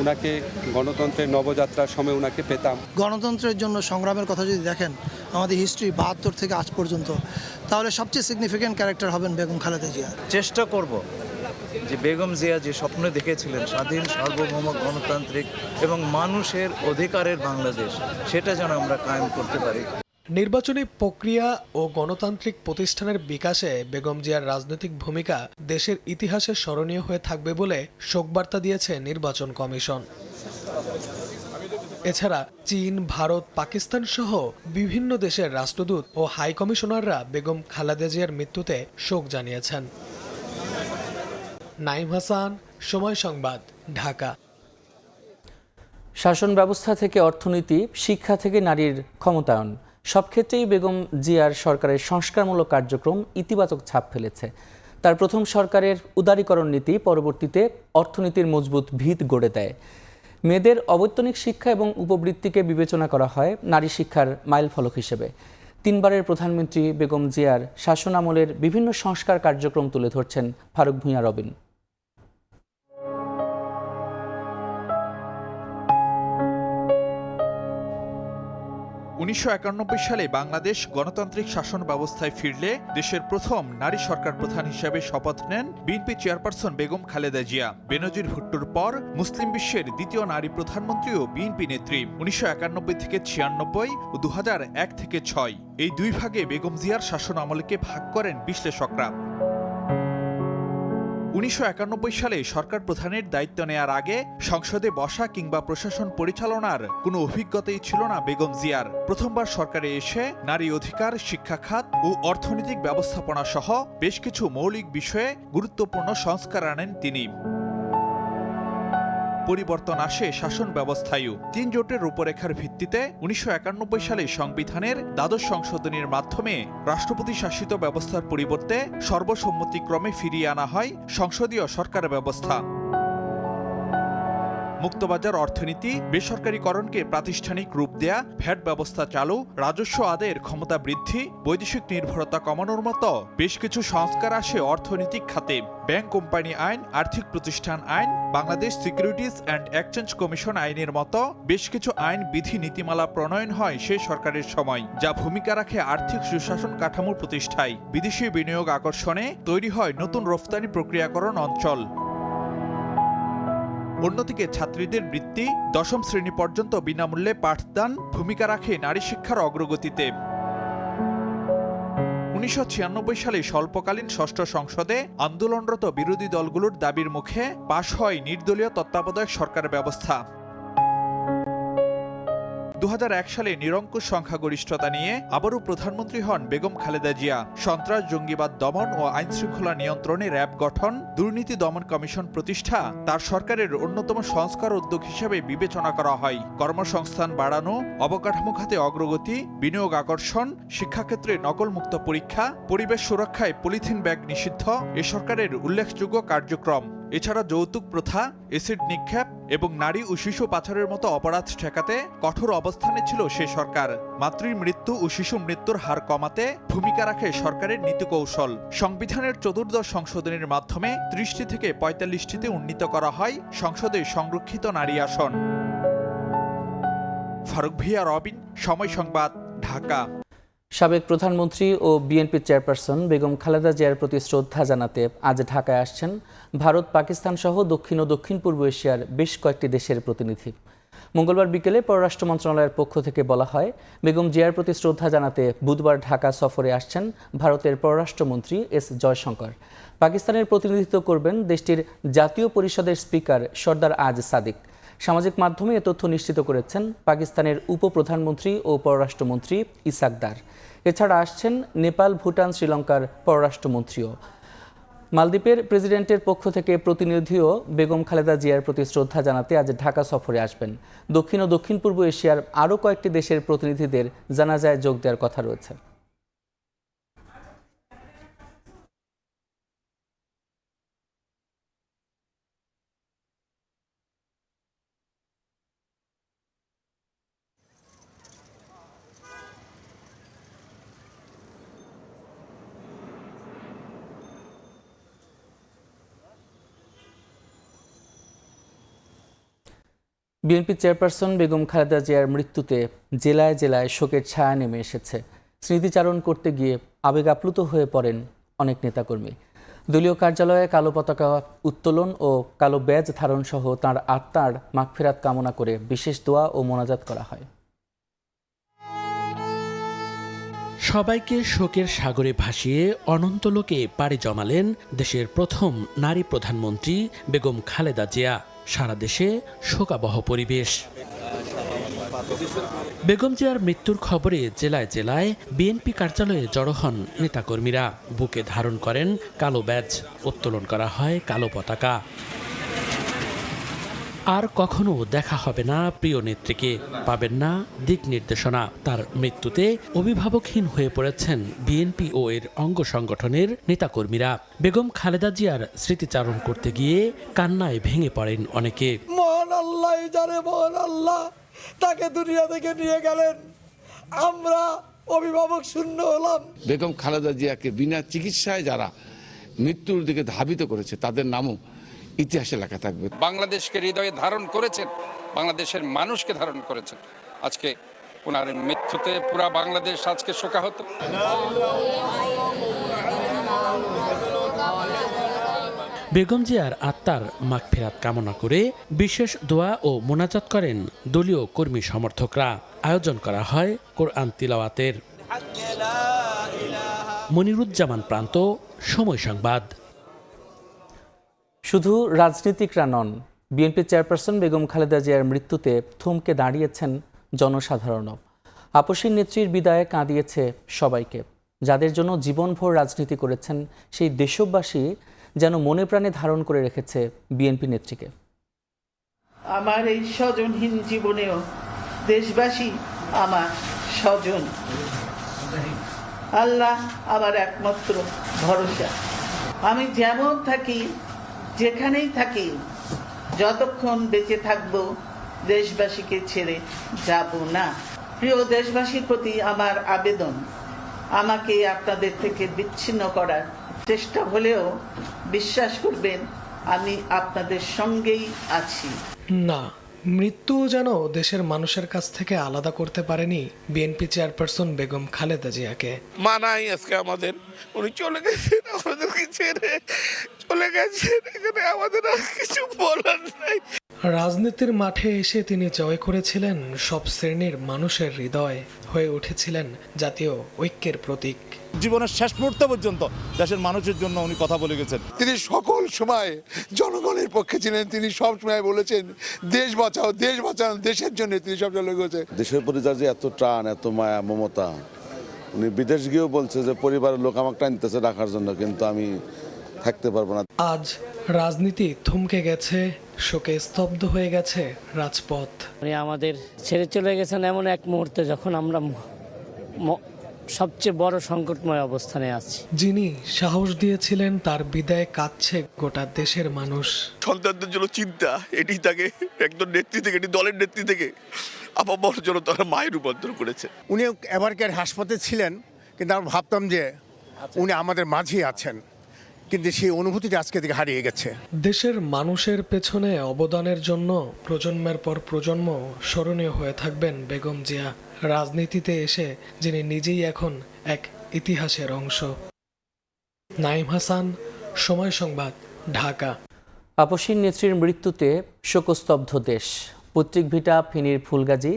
ওনাকে গণতন্ত্রের নবযাত্রার সময় ওনাকে পেতাম। গণতন্ত্রের জন্য সংগ্রামের কথা যদি দেখেন আমাদের হিস্ট্রি ৭২ থেকে আজ পর্যন্ত, তাহলে সবচেয়ে সিগনিফিক্যান্ট ক্যারেক্টার হবেন বেগম খালেদা জিয়া। চেষ্টা করব যে বেগম জিয়া যে স্বপ্ন দেখেছিলেন স্বাধীন, সার্বভৌম, গণতান্ত্রিক এবং মানুষের অধিকারের বাংলাদেশ, সেটা যেন আমরা কায়েম করতে পারি। নির্বাচনী প্রক্রিয়া ও গণতান্ত্রিক প্রতিষ্ঠানের বিকাশে বেগম জিয়ার রাজনৈতিক ভূমিকা দেশের ইতিহাসে স্মরণীয় হয়ে থাকবে বলে শোকবার্তা দিয়েছে নির্বাচন কমিশন। এছাড়া চীন, ভারত, পাকিস্তান সহ বিভিন্ন দেশের রাষ্ট্রদূত ও হাই কমিশনাররা বেগম খালেদা জিয়ার মৃত্যুতে শোক জানিয়েছেন। নাইম হাসান, সময় সংবাদ, ঢাকা। শাসন ব্যবস্থা থেকে অর্থনীতি, শিক্ষা থেকে নারীর ক্ষমতায়ন, সব ক্ষেত্রেই বেগম জিয়ার সরকারের সংস্কারমূলক কার্যক্রম ইতিবাচক ছাপ ফেলেছে। তার প্রথম সরকারের উদারীকরণ নীতি পরবর্তীতে অর্থনীতির মজবুত ভিত গড়ে দেয়। মেয়েদের অবৈতনিক শিক্ষা এবং উপবৃত্তিকে বিবেচনা করা হয় নারী শিক্ষার মাইলফলক হিসেবে। 3 বারের প্রধানমন্ত্রী বেগম জিয়ার শাসনামলের বিভিন্ন সংস্কার কার্যক্রম তুলে ধরছেন ফারুক ভূঁইয়া রবিন। 1991 সালে বাংলাদেশ গণতান্ত্রিক শাসন ব্যবস্থায় ফিরলে দেশের প্রথম নারী সরকার প্রধান হিসেবে শপথ নেন বিএনপি চেয়ারপারসন বেগম খালেদা জিয়া। বেনজির ভুট্টোর পর মুসলিম বিশ্বের দ্বিতীয় নারী প্রধানমন্ত্রী ও বিএনপি নেত্রী। 1991 থেকে 96 ও 2001 থেকে 6 এই 2 ভাগে বেগম জিয়ার শাসন আমলকে ভাগ করেন বিশ্লেষকরা। 1991 সালে সরকার প্রধানের দায়িত্ব নেয়ার আগে সংসদে বসা কিংবা প্রশাসন পরিচালনার কোনো অভিজ্ঞতাই ছিল না বেগম জিয়ার। প্রথমবার সরকারে এসে নারী অধিকার, শিক্ষা খাত ও অর্থনৈতিক ব্যবস্থাপনা সহ বেশ কিছু মৌলিক বিষয়ে গুরুত্বপূর্ণ সংস্কার আনেন তিনি। পরিবর্তন আসে শাসন ব্যবস্থায়ও। ৩ জোটের রূপরেখার ভিত্তিতে ১৯৯১ সালে সংবিধানের দ্বাদশ সংশোধনীর মাধ্যমে রাষ্ট্রপতি শাসিত ব্যবস্থার পরিবর্তে সর্বসম্মতিক্রমে ফিরিয়ে আনা হয় সংসদীয় সরকার ব্যবস্থা। মুক্তবাজার অর্থনীতি, বেসরকারীকরণকে প্রাতিষ্ঠানিক রূপ দেয়া, ভ্যাট ব্যবস্থা চালু, রাজস্ব আদায়ের ক্ষমতা বৃদ্ধি, বৈদেশিক নির্ভরতা কমানোর মতো বেশ কিছু সংস্কার আসে অর্থনৈতিক খাতে। ব্যাংক কোম্পানি আইন, আর্থিক প্রতিষ্ঠান আইন, Bangladesh securities and exchange commission আইনের মতো বেশ কিছু আইন বিধি নীতিমালা প্রণয়ন হয় সেই সরকারের সময়, যা ভূমিকা রাখে আর্থিক সুশাসন কাঠামো প্রতিষ্ঠায়। বিদেশি বিনিয়োগ আকর্ষণে তৈরি হয় নতুন রফতানি প্রক্রিয়াকরণ অঞ্চল। অন্যদিকে ছাত্রীদের বৃত্তি, ১০ম শ্রেণী পর্যন্ত বিনামূল্যে পাঠদান ভূমিকা রাখে নারী শিক্ষার অগ্রগতিতে। ১৯৯৬ সালে স্বল্পকালীন ষষ্ঠ সংসদে আন্দোলনরত বিরোধী দলগুলোর দাবির মুখে পাশ হয় নির্দলীয় তত্ত্বাবধায়ক সরকার ব্যবস্থা। ২০০১ সালে নিরঙ্কুশ সংখ্যাগরিষ্ঠতা নিয়ে আবারও প্রধানমন্ত্রী হন বেগম খালেদা জিয়া। সন্ত্রাস, জঙ্গিবাদ দমন ও আইনশৃঙ্খলা নিয়ন্ত্রণে র্যাব গঠন, দুর্নীতি দমন কমিশন প্রতিষ্ঠা তার সরকারের অন্যতম সংস্কার উদ্যোগ হিসেবে বিবেচনা করা হয়। কর্মসংস্থান বাড়ানো, অবকাঠামো খাতে অগ্রগতি, বিনিয়োগ আকর্ষণ, শিক্ষাক্ষেত্রে নকলমুক্ত পরীক্ষা, পরিবেশ সুরক্ষায় পলিথিন ব্যাগ নিষিদ্ধ এ সরকারের উল্লেখযোগ্য কার্যক্রম। এছাড়া যৌতুক প্রথা, এসিড নিক্ষেপ এবং নারী ও শিশু পাচারের মতো অপরাধ ঠেকাতে কঠোর অবস্থানে ছিল সে সরকার। মাতৃ মৃত্যু ও শিশু মৃত্যুর হার কমাতে ভূমিকা রাখে সরকারের নীতিকৌশল। সংবিধানের ১৪দশ সংশোধনীর মাধ্যমে ৩০টি থেকে ৪৫টিতে উন্নীত করা হয় সংসদে সংরক্ষিত নারী আসন। ফারুক ভিয়া, রবিন, সময় সংবাদ, ঢাকা। সাবেক প্রধানমন্ত্রী ও বিএনপি চেয়ারপারসন বেগম খালেদা জিয়ার প্রতি শ্রদ্ধা জানাতে আজ ঢাকায় আসছেন ভারত, পাকিস্তান সহ দক্ষিণ ও দক্ষিণ পূর্ব এশিয়ার বেশ কয়েকটি দেশের প্রতিনিধি। মঙ্গলবার বিকেলে পররাষ্ট্র মন্ত্রণালয়ের পক্ষ থেকে বলা হয়, বেগম জিয়ার প্রতি শ্রদ্ধা জানাতে বুধবার ঢাকা সফরে আসছেন ভারতের পররাষ্ট্রমন্ত্রী এস জয়শঙ্কর। পাকিস্তানের প্রতিনিধিত্ব করবেন দেশটির জাতীয় পরিষদের স্পিকার সর্দার আজ সাদিক। সামাজিক মাধ্যমে এ তথ্য নিশ্চিত করেছেন পাকিস্তানের উপপ্রধানমন্ত্রী ও পররাষ্ট্রমন্ত্রী ইসাক দার। এছাড়া আসছেন নেপাল, ভুটান, শ্রীলঙ্কার পররাষ্ট্রমন্ত্রীও। মালদ্বীপের প্রেসিডেন্টের পক্ষ থেকে প্রতিনিধিও বেগম খালেদা জিয়ার প্রতি শ্রদ্ধা জানাতে আজ ঢাকা সফরে আসবেন। দক্ষিণ ও দক্ষিণ পূর্ব এশিয়ার আরও কয়েকটি দেশের প্রতিনিধিদের জানাজায় যোগ দেওয়ার কথা রয়েছে। বিএনপি চেয়ারপারসন বেগম খালেদা জিয়ার মৃত্যুতে জেলায় জেলায় শোকের ছায়া নেমে এসেছে। স্মৃতিচারণ করতে গিয়ে আবেগ আপ্লুত হয়ে পড়েন অনেক নেতাকর্মী। দলীয় কার্যালয়ে কালো পতাকা উত্তোলন ও কালো ব্যাজ ধারণ সহ তাঁর আত্মার মাগফিরাত কামনা করে বিশেষ দোয়া ও মোনাজাত করা হয়। সবাইকে শোকের সাগরে ভাসিয়ে অনন্তলোকে পাড়ি জমালেন দেশের প্রথম নারী প্রধানমন্ত্রী বেগম খালেদা জিয়া। সারা দেশে শোকাবহ পরিবেশ। বেগম জিয়ার মৃত্যুর খবরে জেলায় জেলায় বিএনপি কার্যালয়ে জড়ো হন নেতাকর্মীরা। বুকে ধারণ করেন কালো ব্যাজ, উত্তোলন করা হয় কালো পতাকা। আর কখনো দেখা হবে না প্রিয় নেত্রীকে, পাবেন না দিক নির্দেশনা। তার মৃত্যুতে অভিভাবকহীন হয়ে পড়েছেন বিএনপি ও এর অঙ্গ সংগঠনের নেতাকর্মীরা। বেগম খালেদা জিয়ার স্মৃতিচারণ করতে গিয়ে কান্নায় ভেঙে পড়েন অনেকে। মহান আল্লাহ জানে, মহান আল্লাহ তাকে দুনিয়া থেকে নিয়ে গেলেন, আমরা অভিভাবক শূন্য হলাম। বেগম খালেদা জিয়াকে বিনা চিকিৎসায় যারা মৃত্যুর দিকে ধাবিত করেছে তাদের নামও ইতিহাসে লেখা থাকবে। বাংলাদেশকে হৃদয়ে ধারণ করেছেন, বাংলাদেশের মানুষকে ধারণ করেছেন। আজকে ওনার মৃত্যুতে পুরা বাংলাদেশ আজকে শোকাহত। বেগম জিয়ার আত্মার মাগফিরাত কামনা করে বিশেষ দোয়া ও মোনাজাত করেন দলীয় কর্মী সমর্থকরা। আয়োজন করা হয় কোরআন তিলাওয়াতের। মনিরুজ্জামান প্রান্ত, সময় সংবাদ। শুধু রাজনীতিকরা নন, বিএনপি চেয়ারপারসন বেগম খালেদা জিয়ার মৃত্যুতে থমকে দাঁড়িয়েছেন জনসাধারণও। আপসীর নেত্রীর বিদায়ে কাঁদিয়েছে সবাইকে। যাদের জন্য জীবনভর রাজনীতি করেছেন সেই দেশবাসী যেন মনে প্রাণে ধারণ করে রেখেছে বিএনপি নেত্রীকে। আমার এই স্বজনহীন জীবনেও দেশবাসী আমার স্বজন। আল্লাহ আমার একমাত্র ভরসা। আমি যেমন থাকি, যেখানেই থাকি, যতক্ষণ বেঁচে থাকব দেশবাসীকে ছেড়ে যাব না। প্রিয় দেশবাসীর প্রতি আমার আবেদন, আমাকে আপনাদের থেকে বিচ্ছিন্ন করার চেষ্টা হলেও বিশ্বাস করবেন আমি আপনাদের সঙ্গেই আছি। না, মৃত্যুও যেন দেশের মানুষের কাছ থেকে আলাদা করতে পারেনি বিএনপি চেয়ারপারসন বেগম খালেদা জিয়াকে। মানাই আজকে আমাদের, উনি চলে গেছেন, আমাদেরকে ছেড়ে চলে গেছেন, এখানে আমাদের আর কিছু বলার নাই। রাজনীতির মাঠে এসে তিনি জয় করেছিলেন সব শ্রেণীর মানুষের হৃদয়, হয়ে উঠেছিলেন জাতীয় ঐক্যের প্রতীক। জীবনের শেষ মুহূর্ত পর্যন্ত দেশের মানুষের জন্য উনি কথা বলে গেছেন। তিনি সকল সময় জনগণের পক্ষে ছিলেন। তিনি সব সময় বলেছেন দেশ বাঁচাও, দেশ বাঁচাও, দেশের জন্য তিনি সব লেগেছে। দেশের প্রতি যার যে এত টান, এত মায়া, মমতা, উনি বিদেশ গিয়েও বলছে যে পরিবারের লোক আমাকে টানতেছে রাখার জন্য, কিন্তু আমি থাকতে পারবো না। আজ রাজনীতি থমকে গেছে, শোকে স্তব্ধ হয়ে গেছে রাজপথ। উনি আমাদের ছেড়ে চলে গেছেন এমন এক মুহূর্তে যখন আমরা সবচেয়ে বড় সংকটময় অবস্থানে আছি। যিনি সাহস দিয়েছিলেন, তার বিদায় কাঁদছে গোটা দেশের মানুষ। সন্তানদের জন্য চিন্তা, এটি তাকে একজন নেত্রী থেকে, এটি দলের নেত্রী থেকে আপামর জন্য তারা মায়ের রূপান্তর করেছে। উনি এবারকার হাসপাতালে ছিলেন, কিন্তু আমরা ভাবতাম যে উনি আমাদের মাঝেই আছেন, কিন্তু সেই অনুভূতিটা আজকে থেকে হারিয়ে গেছে। দেশের মানুষের পেছনে অবদানের জন্য প্রজন্মের পর প্রজন্ম স্মরণীয় হয়ে থাকবেন বেগম জিয়া। রাজনীতিতে এসে যিনি নিজেই এখন এক ইতিহাসের অংশ। নাইম হাসান, সময় সংবাদ, ঢাকা। আপসীর নেত্রীর মৃত্যুতে শোকস্তব্ধ দেশ। পৈতৃক ভিটা ফেনীর ফুলগাজী,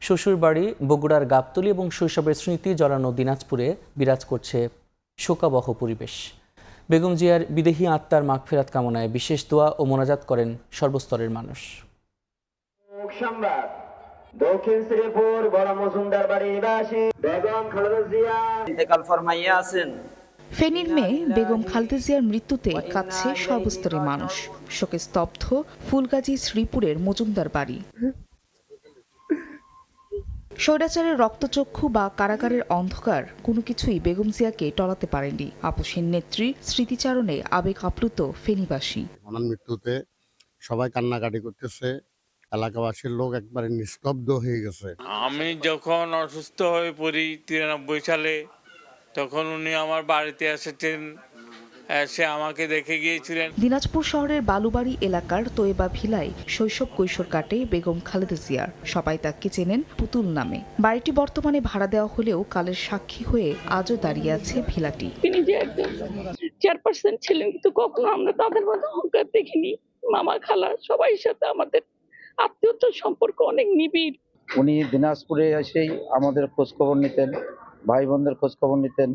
শ্বশুরবাড়ি বগুড়ার গাবতলী এবং শৈশবের স্মৃতি জড়ানো দিনাজপুরে বিরাজ করছে শোকাবহ পরিবেশ। বেগম জিয়ার বিদেহী আত্মার মাগফিরাত কামনায় বিশেষ দোয়া ও মোনাজাত করেন সর্বস্তরের মানুষ। দক্ষিণ শ্রীপুর বড় মজুমদার বাড়ির বাসী বেগম খালেদা জিয়া ইন্তেকাল ফরমাইয়া আছেন। ফেনীর মেয়ে বেগম খালেদা জিয়ার মৃত্যুতে কাঁদছে সর্বস্তরের মানুষ। শোকে স্তব্ধ ফুলগাজী শ্রীপুরের মজুমদার বাড়ি। স্বৈরাচারের রক্তচক্ষু বা কারাগারের অন্ধকার কোনো কিছুই বেগম জিয়াকে টলাতে পারেনি। আপসীর নেত্রীর স্মৃতিচারণে আবেগ আপ্লুত ফেনীবাসী। ওনার মৃত্যুতে সবাই কান্নাকাটি করতেছে, এলাকাবাসীর লোক একবারে নিস্তব্ধ হয়ে গেছে। আমি যখন অসুস্থ হয়ে পড়ি 93 সালে, তখন উনি আমার বাড়িতে এসেছেন, এসে আমাকে দেখে গিয়েছিলেন। দিনাজপুর শহরের বালুবাড়ি এলাকার তোয়েবা ভিলায় শৈশব কৈশোর কাটে বেগম খালেদা জিয়ার। সবাই তাকে চেনেন পুতুল নামে। বাড়িটি বর্তমানে ভাড়া দেওয়া হলেও কালের সাক্ষী হয়ে আজও দাঁড়িয়ে আছে ভিলাটি। তিনি যে একজন চেয়ারপারসন ছিলেন, কিন্তু কখনো আমরা তাদের মধ্যে অহংকার দেখিনি। মামা খালা সবাই সাথে আমাদের আত্মীয়তার সম্পর্ক অনেক নিবিড়। উনি দিনাজপুরে এসেই আমাদের খোঁজ খবর নিতেন, ভাই বোনদের খোঁজ খবর নিতেন।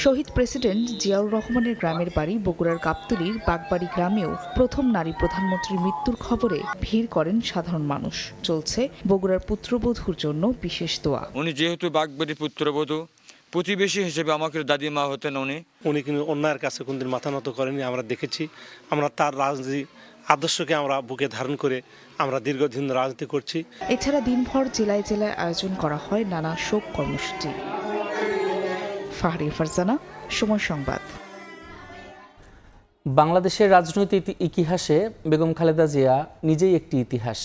শহীদ প্রেসিডেন্ট জিয়াউর রহমানের গ্রামের বাড়ি বগুড়ার গাবতলীর বাগবাড়ি গ্রামেও প্রথম নারী প্রধানমন্ত্রীর মৃত্যুর খবরে ভিড় করেন সাধারণ মানুষ। চলছে বগুড়ার পুত্রবধূর জন্য বিশেষ দোয়া। উনি যেহেতু বাগবাড়ির পুত্রবধূ, প্রতিবেশী হিসেবে আমাকে দাদিমা হতেন। উনি কিন্তু অন্যায়ের কাছে কোনদিন মাথা নত করেনি, আমরা দেখেছি। আমরা তার রাজনীতি আদর্শকে আমরা বুকে ধারণ করে আমরা দীর্ঘদিন রাজনীতি করছি। এছাড়া দিনভর জেলায় জেলায় আয়োজন করা হয় নানা শোক কর্মসূচি। ফাহরি ফারজানা, সময় সংবাদ। বাংলাদেশের রাজনৈতিক ইতিহাসে বেগম খালেদা জিয়া নিজেই একটি ইতিহাস।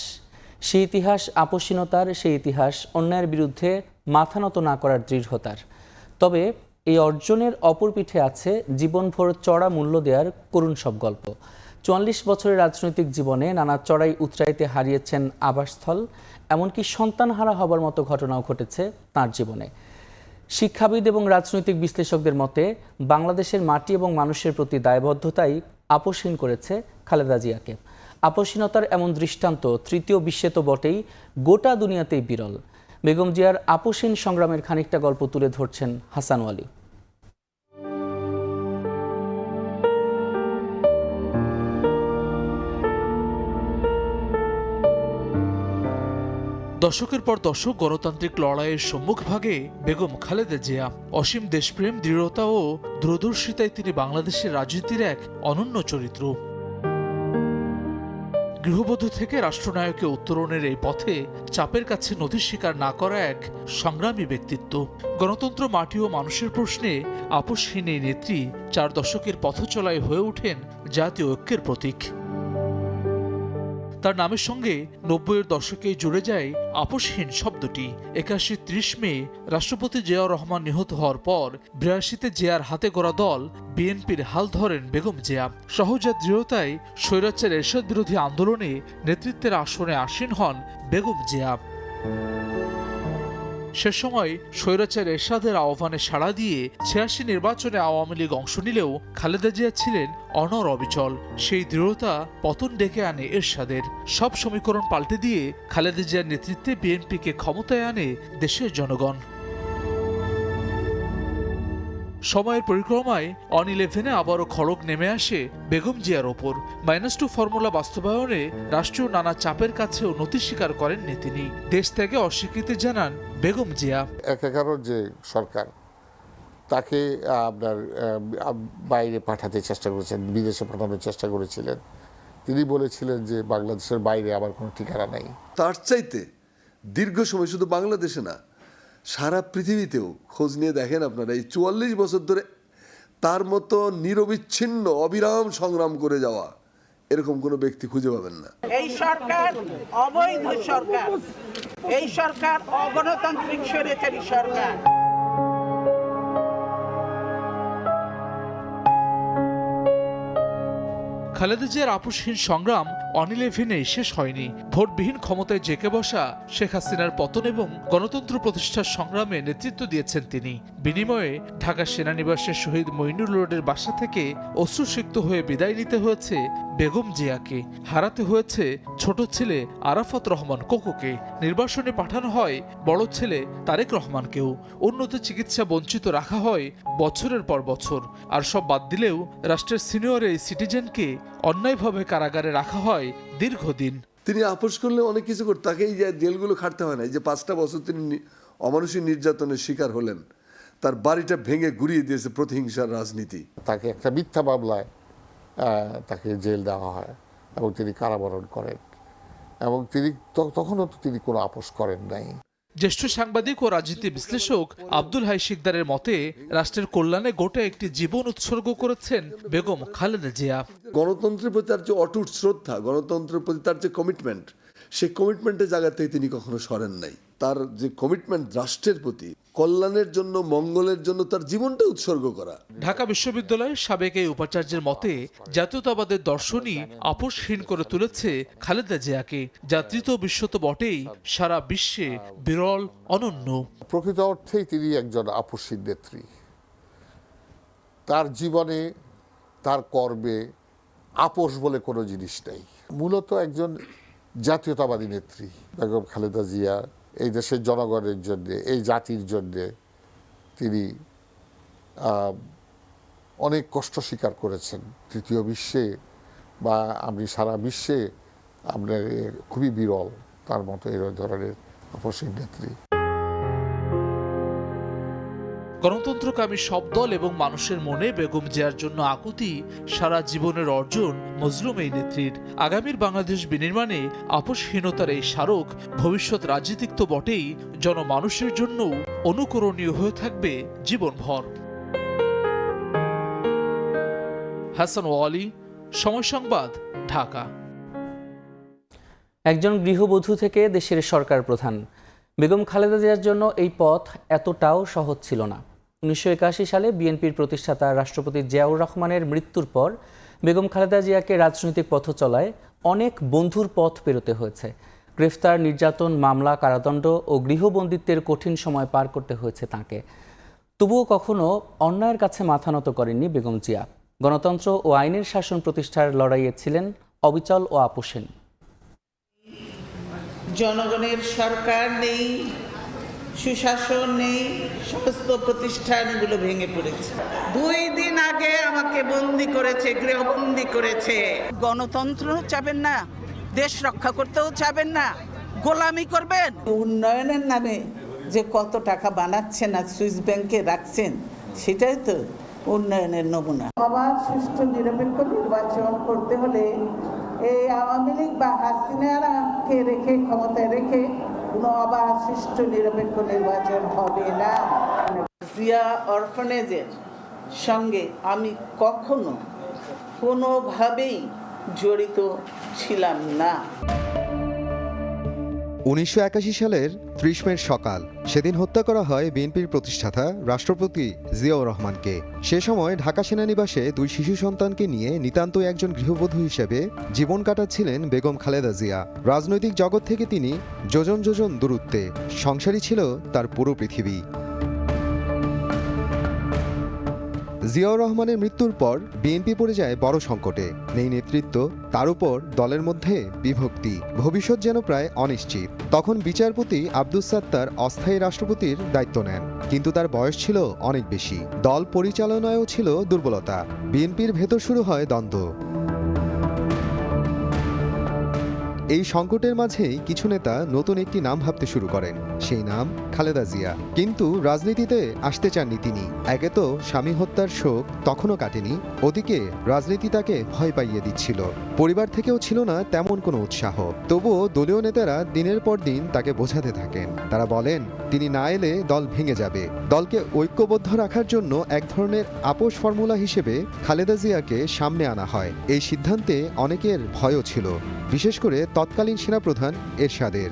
সেই ইতিহাস আপসীনতার, সেই ইতিহাস অন্যায়ের বিরুদ্ধে মাথা নত না করার দৃঢ়তার। তবে এই অর্জনের অপর পিঠে আছে জীবনভর চড়া মূল্য দেওয়ার করুণ সব গল্প। ৪৪ বছরের রাজনৈতিক জীবনে নানা চড়াই উতরাইতে হারিয়েছেন আবাসস্থল, এমনকি সন্তানহারা হবার মতো ঘটনাও ঘটেছে তাঁর জীবনে। শিক্ষাবিদ এবং রাজনৈতিক বিশ্লেষকদের মতে বাংলাদেশের মাটি এবং মানুষের প্রতি দায়বদ্ধতাই আপসহীন করেছে খালেদা জিয়াকে। আপসহীনতার এমন দৃষ্টান্ত তৃতীয় বিশ্বে তো বটেই, গোটা দুনিয়াতেই বিরল। বেগম জিয়ার আপসহীন সংগ্রামের খানিকটা গল্প তুলে ধরছেন হাসান ওয়ালি। দশকের পর দশক গণতান্ত্রিক লড়াইয়ের সম্মুখভাগে বেগম খালেদা জিয়া। অসীম দেশপ্রেম, দৃঢ়তা ও দূরদর্শিতায় তিনি বাংলাদেশের রাজনীতির এক অনন্য চরিত্র। গৃহবধূ থেকে রাষ্ট্রনায়কে উত্তরণের এই পথে চাপের কাছে নথি স্বীকার না করা এক সংগ্রামী ব্যক্তিত্ব। গণতন্ত্র, মাটি ও মানুষের প্রশ্নে আপোষহীন এই নেত্রী 4 দশকের পথচলায় হয়ে ওঠেন জাতীয় ঐক্যের প্রতীক। তার নামের সঙ্গে 90-এর দশকে জুড়ে যায় আপোষহীন শব্দটি। 81-30 মে রাষ্ট্রপতি জিয়াউর রহমান নিহত হওয়ার পর 82-তে জিয়ার হাতে গড়া দল বিএনপির হাল ধরেন বেগম জিয়া। সহজাত দৃঢ়তায় স্বৈরাচার এরশাদ বিরোধী আন্দোলনে নেতৃত্বের আসনে আসীন হন বেগম জিয়া। সে সময় স্বৈরাচার এরশাদের আহ্বানে সাড়া দিয়ে 86 নির্বাচনে আওয়ামী লীগ অংশ নিলেও খালেদা জিয়া ছিলেন অনড় অবিচল। সেই দৃঢ়তা পতন ডেকে আনে এরশাদের। সব সমীকরণ পাল্টে দিয়ে খালেদা জিয়ার নেতৃত্বে বিএনপিকে ক্ষমতায় আনে দেশের জনগণ। সময়ের পরিক্রমায় অন-11-এ আবারও খড়গ নেমে আসে বেগম জিয়ার ওপর। -2 ফর্মুলা বাস্তবায়নে রাষ্ট্রীয় নানা চাপের কাছেও নথি স্বীকার করেননি তিনি। দেশ ত্যাগে অস্বীকৃতি জানান বেগম জিয়া। 11 যে সরকার তাকে আপনার বাইরে পাঠাতে চেষ্টা করেছেন, বিদেশে পাঠানোর চেষ্টা করেছিলেন। তিনি বলেছিলেন যে বাংলাদেশের বাইরে আমার কোনো ঠিকানা নেই। তার চাইতে দীর্ঘ সময় শুধু বাংলাদেশে না, সারা পৃথিবীতেও খোঁজ নিয়ে দেখেন আপনারা, এই 44 বছর ধরে তার মতো নিরবিচ্ছিন্ন অবিরাম সংগ্রাম করে যাওয়া এরকম কোনো ব্যক্তি খুঁজে পাবেন না। এই সরকার অবৈধ সরকার, এই সরকার অগণতান্ত্রিক স্বৈরাচারী সরকার। খালেদা জিয়ার আপোষহীন সংগ্রাম অন-11-এ শেষ হয়নি। ভোটবিহীন ক্ষমতায় জেকে বসা শেখ হাসিনার পতন এবং গণতন্ত্র প্রতিষ্ঠার সংগ্রামে নেতৃত্ব দিয়েছেন তিনি। বিনিময়ে ঢাকা সেনানিবাসের শহীদ মঈনুল রোডের বাসা থেকে অশ্রুসিক্ত হয়ে বিদায় নিতে হয়েছে বেগম জিয়াকে। হারাতে হয়েছে ছোট ছেলে আরাফাত রহমান কোকোকে। নির্বাসনে পাঠানো হয় বড় ছেলে তারেক রহমানকেও। উন্নত চিকিৎসা বঞ্চিত রাখা হয় বছরের পর বছর। আর সব বাদ দিলেও রাষ্ট্রের সিনিয়র এই সিটিজেনকে অন্যায়ভাবে কারাগারে রাখা হয় দীর্ঘদিন। তিনি আপোষ করলে অনেক কিছু করতেন, তাকে এই যে জেলগুলো খাটতে হয় না। এই যে 5টা বছর তিনি অমানুষিক নির্যাতনের শিকার হলেন, তার বাড়িটা ভেঙে ঘুরিয়ে দিয়েছে প্রতিহিংসার রাজনীতি। তাকে একটা মিথ্যা মামলায় তাকে জেল দেওয়া হয় এবং তিনি কারাবরণ করেন, এবং তিনি তখনও তিনি কোনো আপোষ করেন নাই। জ্যেষ্ঠ সাংবাদিক ও রাজনীতি বিশ্লেষক আব্দুল হাই শিকদারের মতে রাষ্ট্রের কল্যাণে গোটা একটি জীবন উৎসর্গ করেছেন বেগম খালেদা জিয়া। গণতন্ত্রের প্রতি তার যে অটুট শ্রদ্ধা, গণতন্ত্রের প্রতি তার যে কমিটমেন্ট, সেই কমিটমেন্টের জায়গা থেকে তিনি কখনো সরেন নাই। তার যে কমিটমেন্ট রাষ্ট্রের প্রতি, কল্যাণের জন্য, মঙ্গলের জন্য তার জীবনটা উৎসর্গ করা। ঢাকা বিশ্ববিদ্যালয়ের সাবেক এই উপাচার্যের মতে জাতীয়তাবাদের দর্শনই আপোষহীন করে তুলেছে খালেদা জিয়াকে, যা তৃতীয় বিশ্ব তো বটেই, সারা বিশ্বে বিরল, অনন্য। প্রকৃত অর্থেই তিনি একজন আপোষহীন নেত্রী। তার জীবনে, তার কর্মে আপোষ বলে কোনো জিনিস নেই। মূলত একজন জাতীয়তাবাদী নেত্রী বেগম খালেদা জিয়া এই দেশের জনগণের জন্যে, এই জাতির জন্যে তিনি অনেক কষ্ট স্বীকার করেছেন। তৃতীয় বিশ্বে বা আমি সারা বিশ্বে আপনার খুবই বিরল তার মতো এই ধরনের আপোষহীন নেত্রী। গণতন্ত্রকামী সব দল এবং মানুষের মনে বেগম জিয়ার জন্য আকুতি সারা জীবনের অর্জন মজলুম এই নেত্রীর। আগামীর বাংলাদেশ বিনির্মাণে আপোষহীনতার এই স্মারক ভবিষ্যৎ রাজনীতিক তো বটেই, জনমানুষের জন্য অনুকরণীয় হয়ে থাকবে জীবনভর। হাসান ওয়ালি, সময় সংবাদ, ঢাকা। একজন গৃহবধূ থেকে দেশের সরকার প্রধান বেগম খালেদা জিয়ার জন্য এই পথ এতটাও সহজ ছিল না। 1981 সালে বিএনপির প্রতিষ্ঠাতা রাষ্ট্রপতি জিয়াউর রহমানের মৃত্যুর পর বেগম খালেদা জিয়াকে রাজনৈতিক পথ চলায় অনেক বন্ধুর পথ পেরোতে হয়েছে। গ্রেফতার, নির্যাতন, মামলা, কারাদণ্ড ও গৃহবন্দিত্বের কঠিন সময় পার করতে হয়েছে তাঁকে। তবুও কখনো অন্যায়ের কাছে মাথা নত করেননি বেগম জিয়া। গণতন্ত্র ও আইনের শাসন প্রতিষ্ঠার লড়াইয়ে ছিলেন অবিচল ও আপোষহীন। জনগণের সরকার নেই, সুশাসন নেই, সমস্ত প্রতিষ্ঠানগুলো ভেঙে পড়েছে। 2 দিন আগে আমাকে বন্দি করেছে, গৃহবন্দি করেছে। গণতন্ত্র চাবেন না, দেশ রক্ষা করতেও চাবেন না, গোলামি করবেন। উন্নয়নের নামে যে কত টাকা বানাচ্ছেন আর সুইস ব্যাংকে রাখছেন, সেটাই তো উন্নয়নের নমুনা। আবার সুষ্ঠু নিরপেক্ষ নির্বাচন করতে হলে এই আওয়ামী লীগ বা হাসিনাকে রেখে ক্ষমতায় রেখে কোনো অবাধ সুষ্ঠু নিরপেক্ষ নির্বাচন হবে না। জিয়া অরফানেজের সঙ্গে আমি কখনো কোনোভাবেই জড়িত ছিলাম না। 1981 সালের 30 মের সকাল, সেদিন হত্যা করা হয় বিএনপির প্রতিষ্ঠাতা রাষ্ট্রপতি জিয়াউর রহমানকে। সে সময় ঢাকা সেনানিবাসে 2 শিশু সন্তানকে নিয়ে নিতান্তই একজন গৃহবধূ হিসেবে জীবন কাটাচ্ছিলেন বেগম খালেদা জিয়া। রাজনৈতিক জগৎ থেকে তিনি যোজন যোজন দূরত্বে, সংসারই ছিল তার পুরো পৃথিবী। জিয়াউর রহমানের মৃত্যুর পর বিএনপি পড়ে যায় বড় সংকটে। নেই নেতৃত্ব, তার উপর দলের মধ্যে বিভক্তি, ভবিষ্যৎ যেন প্রায় অনিশ্চিত। তখন বিচারপতি আব্দুস সাত্তার অস্থায়ী রাষ্ট্রপতির দায়িত্ব নেন, কিন্তু তার বয়স ছিল অনেক বেশি। দল পরিচালনায়ও ছিল দুর্বলতা। বিএনপির ভেতর শুরু হয় দ্বন্দ্ব। এই সংকটের মাঝেই কিছু নেতা নতুন একটি নাম ভাবতে শুরু করেন, সেই নাম খালেদা জিয়া। কিন্তু রাজনীতিতে আসতে চাননি তিনি। একে তো স্বামী হত্যার শোক তখনও কাটেনি, ওদিকে রাজনীতি তাকে ভয় পাইয়ে দিচ্ছিল। পরিবার থেকেও ছিল না তেমন কোনো উৎসাহ। তবুও দলীয় নেতারা দিনের পর দিন তাকে বোঝাতে থাকেন। তারা বলেন, তিনি না এলে দল ভেঙে যাবে। দলকে ঐক্যবদ্ধ রাখার জন্য এক ধরনের আপোষ ফর্মুলা হিসেবে খালেদা জিয়াকে সামনে আনা হয়। এই সিদ্ধান্তে অনেকের ভয়ও ছিল, বিশেষ করে তৎকালীন সেনাপ্রধান এরশাদের।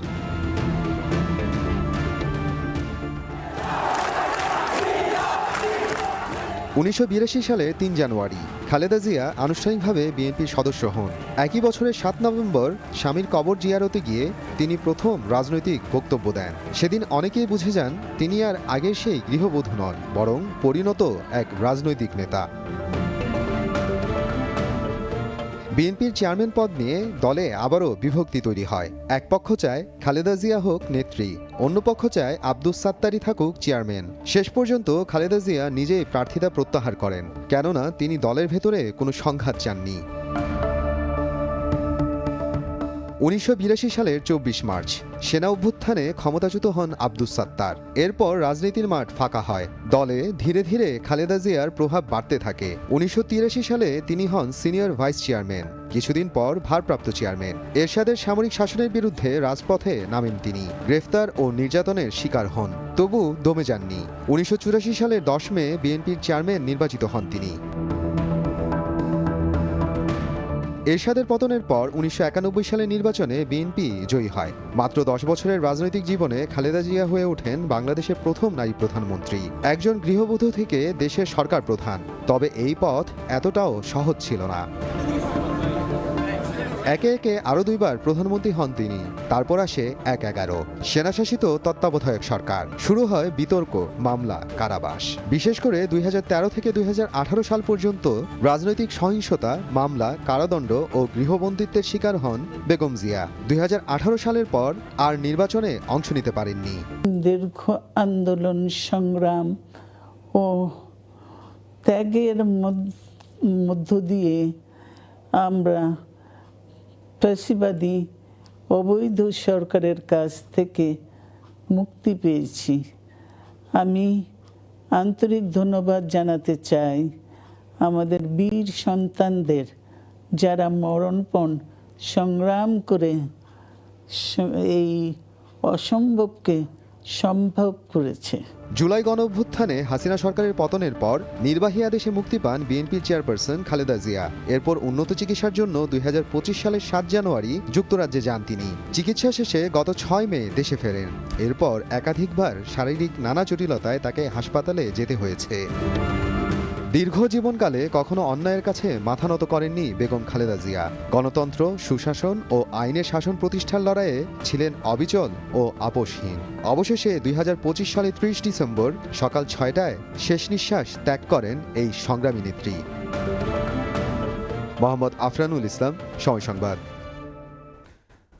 1982 সালে 3 জানুয়ারি খালেদা জিয়া আনুষ্ঠানিকভাবে বিএনপির সদস্য হন। একই বছরের 7 নভেম্বর স্বামীর কবর জিয়ারতে গিয়ে তিনি প্রথম রাজনৈতিক বক্তব্য দেন। সেদিন অনেকেই বুঝে যান তিনি আর আগের সেই গৃহবধূ নন, বরং পরিণত এক রাজনৈতিক নেতা। বিএনপির চেয়ারম্যান পদ নিয়ে দলে আবারও বিভক্তি তৈরি হয়। এক পক্ষ চায় খালেদা জিয়া হোক নেত্রী, অন্য পক্ষ চায় আব্দুস সাত্তারই থাকুক চেয়ারম্যান। শেষ পর্যন্ত খালেদা জিয়া নিজেই প্রার্থিতা প্রত্যাহার করেন, কেননা তিনি দলের ভেতরে কোনো সংঘাত চাননি। 1982 সালের 24 মার্চ সেনা অভ্যুত্থানে ক্ষমতাচ্যুত হন আব্দুস সাত্তার। এরপর রাজনীতির মাঠ ফাঁকা হয়। দলে ধীরে ধীরে খালেদা জিয়ার প্রভাব বাড়তে থাকে। 1983 সালে তিনি হন সিনিয়র ভাইস চেয়ারম্যান, কিছুদিন পর ভারপ্রাপ্ত চেয়ারম্যান। এরশাদের সামরিক শাসনের বিরুদ্ধে রাজপথে নামেন তিনি। গ্রেফতার ও নির্যাতনের শিকার হন, তবু দমে যাননি। 1984 সালের 10 মে বিএনপির চেয়ারম্যান নির্বাচিত হন তিনি। এরশাদের পতনের পর 1991 সালের নির্বাচনে বিএনপি জয়ী হয়। মাত্র 10 বছরের রাজনৈতিক জীবনে খালেদা জিয়া হয়ে ওঠেন বাংলাদেশের প্রথম নারী প্রধানমন্ত্রী, একজন গৃহবধূ থেকে দেশের সরকার প্রধান। তবে এই পথ এতটাও সহজ ছিল না। একে একে আরও 2 বার প্রধানমন্ত্রী হন তিনি। তারপর আসে 1/11 সেনাশাসিত তত্ত্বাবধায়ক সরকার। শুরু হয় বিতর্ক, মামলা, কারাবাস। বিশেষ করে 2013 থেকে 2018 সাল পর্যন্ত রাজনৈতিক সহিংসতা, মামলা, কারাদণ্ড ও গৃহবন্দিত্বের শিকার হন বেগম জিয়া। 2018 সালের পর আর নির্বাচনে অংশ নিতে পারেননি। দীর্ঘ আন্দোলন, সংগ্রাম ও ত্যাগের মধ্য দিয়ে আমরা ফ্যাসিবাদী অবৈধ সরকারের কাছ থেকে মুক্তি পেয়েছি। আমি আন্তরিক ধন্যবাদ জানাতে চাই আমাদের বীর সন্তানদের, যারা মরণপণ সংগ্রাম করে এই অসম্ভবকে সম্ভব করেছে। জুলাই গণঅভ্যুত্থানে হাসিনা সরকারের পতনের পর নির্বাহী আদেশে মুক্তি পান বিএনপির চেয়ারপারসন খালেদা জিয়া। এরপর উন্নত চিকিৎসার জন্য 2025 সালের 7 জানুয়ারি যুক্তরাজ্যে যান তিনি। চিকিৎসা শেষে গত 6 মে দেশে ফেরেন। এরপর একাধিকবার শারীরিক নানা জটিলতায় তাকে হাসপাতালে যেতে হয়েছে। দীর্ঘ জীবনকালে কখনো অন্যায়ের কাছে মাথা নত করেননি বেগম খালেদা জিয়া। গণতন্ত্র, সুশাসন ও আইনের শাসন প্রতিষ্ঠার লড়াইয়ে ছিলেন অবিচল ও আপোষহীন। অবশেষে 2025 সালে 30 ডিসেম্বর সকাল 6টায় শেষ নিঃশ্বাস ত্যাগ করেন এই সংগ্রামী নেত্রী। মোহাম্মদ আফরানুল ইসলাম, সময় সংবাদ।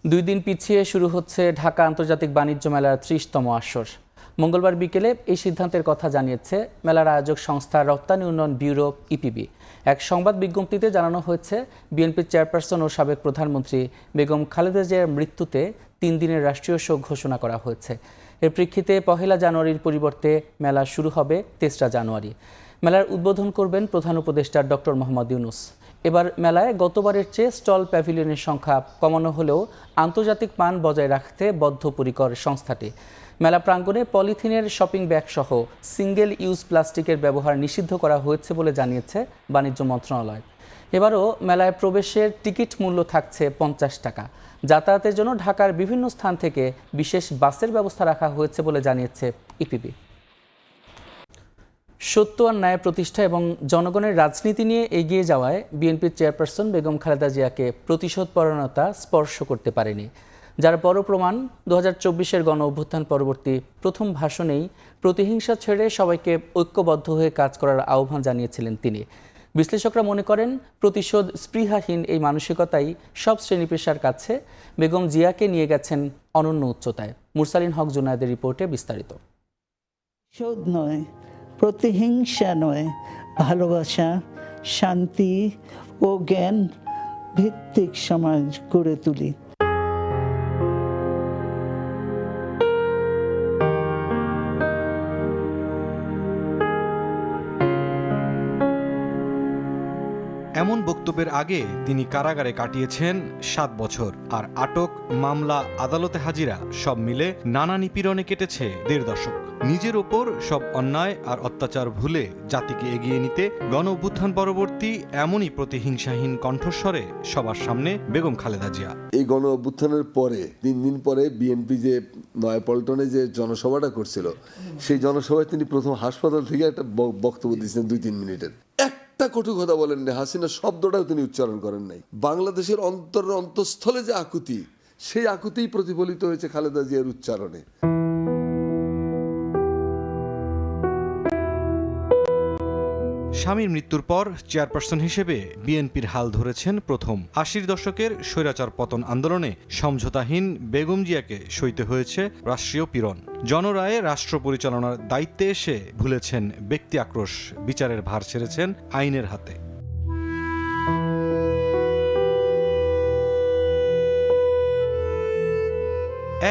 2 দিন পিছিয়ে শুরু হচ্ছে ঢাকা আন্তর্জাতিক বাণিজ্য মেলার 30তম আসর। মঙ্গলবার বিকেলে এই সিদ্ধান্তের কথা জানিয়েছে মেলার আয়োজক সংস্থা রপ্তানি উন্নয়ন ব্যুরো ইপিবি। এক সংবাদ বিজ্ঞপ্তিতে জানানো হয়েছে, বিএনপির চেয়ারপারসন ও সাবেক প্রধানমন্ত্রী বেগম খালেদা জিয়ার মৃত্যুতে 3 দিনের রাষ্ট্রীয় শোক ঘোষণা করা হয়েছে। এর প্রেক্ষিতে 1 জানুয়ারির পরিবর্তে মেলা শুরু হবে 3রা জানুয়ারি। মেলার উদ্বোধন করবেন প্রধান উপদেষ্টা ডক্টর মোহাম্মদ ইউনূস। এবার মেলায় গতবারের চেয়ে স্টল প্যাভিলিয়নের সংখ্যা কমানো হলেও আন্তর্জাতিক মান বজায় রাখতে বদ্ধপরিকর সংস্থাটি। মেলা প্রাঙ্গণে পলিথিনের শপিং ব্যাগ সহ সিঙ্গেল ইউজ প্লাস্টিকের ব্যবহার নিষিদ্ধ করা হয়েছে বলে জানিয়েছে বাণিজ্য মন্ত্রণালয়। এবারও মেলায় প্রবেশের টিকিট মূল্য থাকছে 50 টাকা। যাতায়াতের জন্য ঢাকার বিভিন্ন স্থান থেকে বিশেষ বাসের ব্যবস্থা রাখা হয়েছে বলে জানিয়েছে ইপিবি। সত্য আর ন্যায় প্রতিষ্ঠা এবং জনগণের রাজনীতি নিয়ে এগিয়ে যাওয়ায় বিএনপির চেয়ারপারসন বেগম খালেদা জিয়াকে প্রতিশোধপরায়ণতা স্পর্শ করতে পারেনি, যার বড় প্রমাণ 2024-এর গণ অভ্যুত্থান পরবর্তী প্রথম ভাষণেই প্রতিহিংসা ছেড়ে সবাইকে ঐক্যবদ্ধ হয়ে কাজ করার আহ্বান জানিয়েছিলেন তিনি। বিশ্লেষকরা মনে করেন প্রতিশোধ স্পৃহাহীন এই মানসিকতাই সব শ্রেণী পেশার কাছে বেগম জিয়াকে নিয়ে গেছেন অনন্য উচ্চতায়। মুরসালিন হক জুনায়েদের রিপোর্টে বিস্তারিত। প্রতিশোধ নয়, প্রতিহিংসা নয়, ভালোবাসা, শান্তি ও জ্ঞান ভিত্তিক সমাজ গড়ে তুলি। এমন বক্তব্যের আগে তিনি কারাগারে কাটিয়েছেন 7 বছর, আর আটক, মামলা, আদালতে হাজিরা সব মিলে নানা নিপীড়নে কেটেছে 1.5 দশক। নিজের ওপর সব অন্যায় আর অত্যাচার ভুলে জাতিকে এগিয়ে নিতে গণ অভ্যুত্থান পরবর্তী এমনই প্রতিহিংসাহীন কণ্ঠস্বরে সবার সামনে বেগম খালেদা জিয়া। এই গণ অভ্যুত্থানের পরে 3 দিন পরে বিএনপি যে নয়াপল্টনে যে জনসভাটা করছিল, সেই জনসভায় তিনি প্রথম হাসপাতাল থেকে একটা বক্তব্য দিয়েছেন 2-3 মিনিটের। একটা কটু কথা বলেন না, হাসিনা শব্দটাও তিনি উচ্চারণ করেন নাই। বাংলাদেশের অন্তঃস্থলে যে আকুতি, সেই আকুতিই প্রতিফলিত হয়েছে খালেদা জিয়ার উচ্চারণে। স্বামীর মৃত্যুর পর চেয়ারপারসন হিসেবে বিএনপির হাল ধরেছেন প্রথম। 80-র দশকের স্বৈরাচার পতন আন্দোলনে সমঝোতাহীন বেগম জিয়াকে সইতে হয়েছে রাষ্ট্রীয় পীড়ন। জনরায়ে রাষ্ট্র পরিচালনার দায়িত্বে এসে ভুলেছেন ব্যক্তি আক্রোশ, বিচারের ভার ছেড়েছেন আইনের হাতে।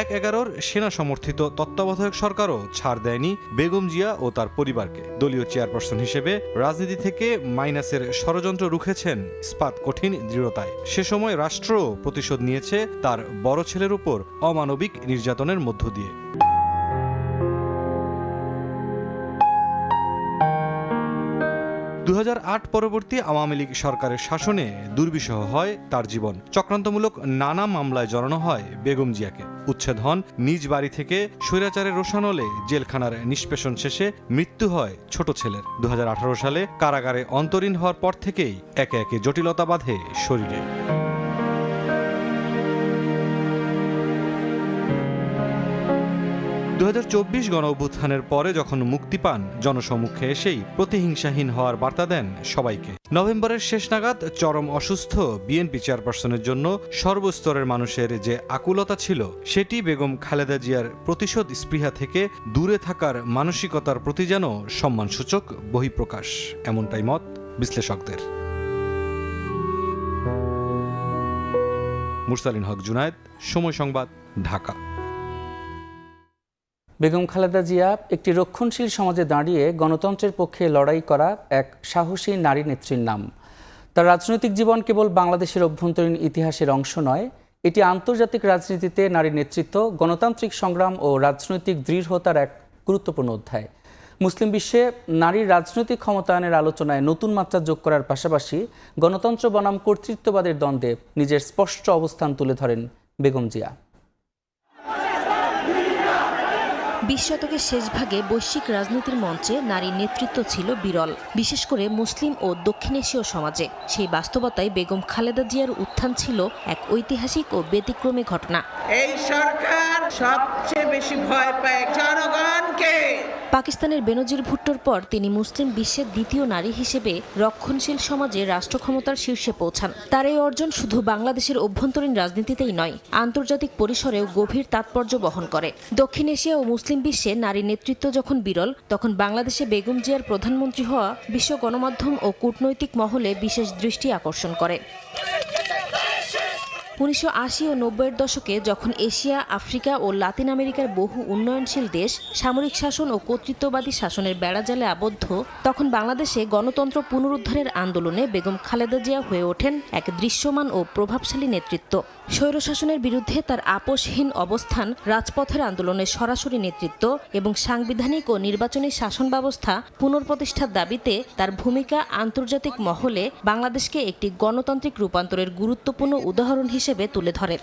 1/11-র সেনা সমর্থিত তত্ত্বাবধায়ক সরকারও ছাড় দেয়নি বেগম জিয়া ও তার পরিবারকে। দলীয় চেয়ারপারসন হিসেবে রাজনীতি থেকে মাইনাসের ষড়যন্ত্র রুখেছেন ইস্পাত কঠিন দৃঢ়তায়। সে সময় রাষ্ট্র প্রতিশোধ নিয়েছে তার বড় ছেলের উপর অমানবিক নির্যাতনের মধ্য দিয়ে। 2008 পরবর্তী আওয়ামী লীগ সরকারের শাসনে দুর্বিষহ হয় তার জীবন। চক্রান্তমূলক নানা মামলায় জড়ানো হয় বেগম জিয়াকে। উচ্ছেদ হন নিজ বাড়ি থেকে, স্বৈরাচারের রোষানলে জেলখানার নিষ্পেষণ শেষে মৃত্যু হয় ছোট ছেলের। 2018 সালে কারাগারে অন্তরীণ হওয়ার পর থেকেই একে একে জটিলতা বাঁধে শরীরে। 2024 গণ অভ্যুত্থানের পরে যখন মুক্তি পান, জনসমক্ষে এসেই প্রতিহিংসাহীন হওয়ার বার্তা দেন সবাইকে। নভেম্বরের শেষ নাগাদ চরম অসুস্থ বিএনপি চেয়ারপারসনের জন্য সর্বস্তরের মানুষের যে আকুলতা ছিল, সেটি বেগম খালেদা জিয়ার প্রতিশোধ স্পৃহা থেকে দূরে থাকার মানসিকতার প্রতি যেন সম্মানসূচক বহিঃপ্রকাশ, এমনটাই মত বিশ্লেষকদের। মুরসালিন হক জুনায়েদ, সময় সংবাদ, ঢাকা। বেগম খালেদা জিয়া একটি রক্ষণশীল সমাজে দাঁড়িয়ে গণতন্ত্রের পক্ষে লড়াই করা এক সাহসী নারী নেত্রীর নাম। তার রাজনৈতিক জীবন কেবল বাংলাদেশের অভ্যন্তরীণ ইতিহাসের অংশ নয়, এটি আন্তর্জাতিক রাজনীতিতে নারীর নেতৃত্ব, গণতান্ত্রিক সংগ্রাম ও রাজনৈতিক দৃঢ়তার এক গুরুত্বপূর্ণ অধ্যায়। মুসলিম বিশ্বে নারীর রাজনৈতিক ক্ষমতায়নের আলোচনায় নতুন মাত্রা যোগ করার পাশাপাশি গণতন্ত্র বনাম কর্তৃত্ববাদের দ্বন্দ্বে নিজের স্পষ্ট অবস্থান তুলে ধরেন বেগম জিয়া। 20 শতকের শেষ ভাগে বৈশ্বিক রাজনীতির মঞ্চে নারীর নেতৃত্ব ছিল বিরল, বিশেষ করে মুসলিম ও দক্ষিণ এশীয় সমাজে। সেই বাস্তবতায় বেগম খালেদা জিয়ার উত্থান ছিল এক ঐতিহাসিক ও ব্যতিক্রমী ঘটনা। এই সরকার সবচেয়ে বেশি ভয় পায় জনগণকে। পাকিস্তানের বেনজির ভুট্টোর পর তিনি মুসলিম বিশ্বের দ্বিতীয় নারী হিসেবে রক্ষণশীল সমাজে রাষ্ট্র ক্ষমতার শীর্ষে পৌঁছান। তার এই অর্জন শুধু বাংলাদেশের অভ্যন্তরীণ রাজনীতিতেই নয়, আন্তর্জাতিক পরিসরেও গভীর তাৎপর্য বহন করে। দক্ষিণ এশিয়া ও মুসলিম বিশ্বে নারীর নেতৃত্ব যখন বিরল, তখন বাংলাদেশে বেগম জিয়ার প্রধানমন্ত্রী হওয়া বিশ্ব গণমাধ্যম ও কূটনৈতিক মহলে বিশেষ দৃষ্টি আকর্ষণ করে। 1980 ও 90-এর দশকে যখন এশিয়া, আফ্রিকা ও লাতিন আমেরিকার বহু উন্নয়নশীল দেশ সামরিক শাসন ও কর্তৃত্ববাদী শাসনের বেড়াজালে আবদ্ধ, তখন বাংলাদেশে গণতন্ত্র পুনরুদ্ধারের আন্দোলনে বেগম খালেদা জিয়া হয়ে ওঠেন এক দৃশ্যমান ও প্রভাবশালী নেতৃত্ব। স্বৈরশাসনের বিরুদ্ধে তার আপোষহীন অবস্থান, রাজপথের আন্দোলনের সরাসরি নেতৃত্ব এবং সাংবিধানিক ও নির্বাচনী শাসন ব্যবস্থা পুনঃপ্রতিষ্ঠার দাবিতে তার ভূমিকা আন্তর্জাতিক মহলে বাংলাদেশকে একটি গণতান্ত্রিক রূপান্তরের গুরুত্বপূর্ণ উদাহরণ হিসেবে তুলে ধরে।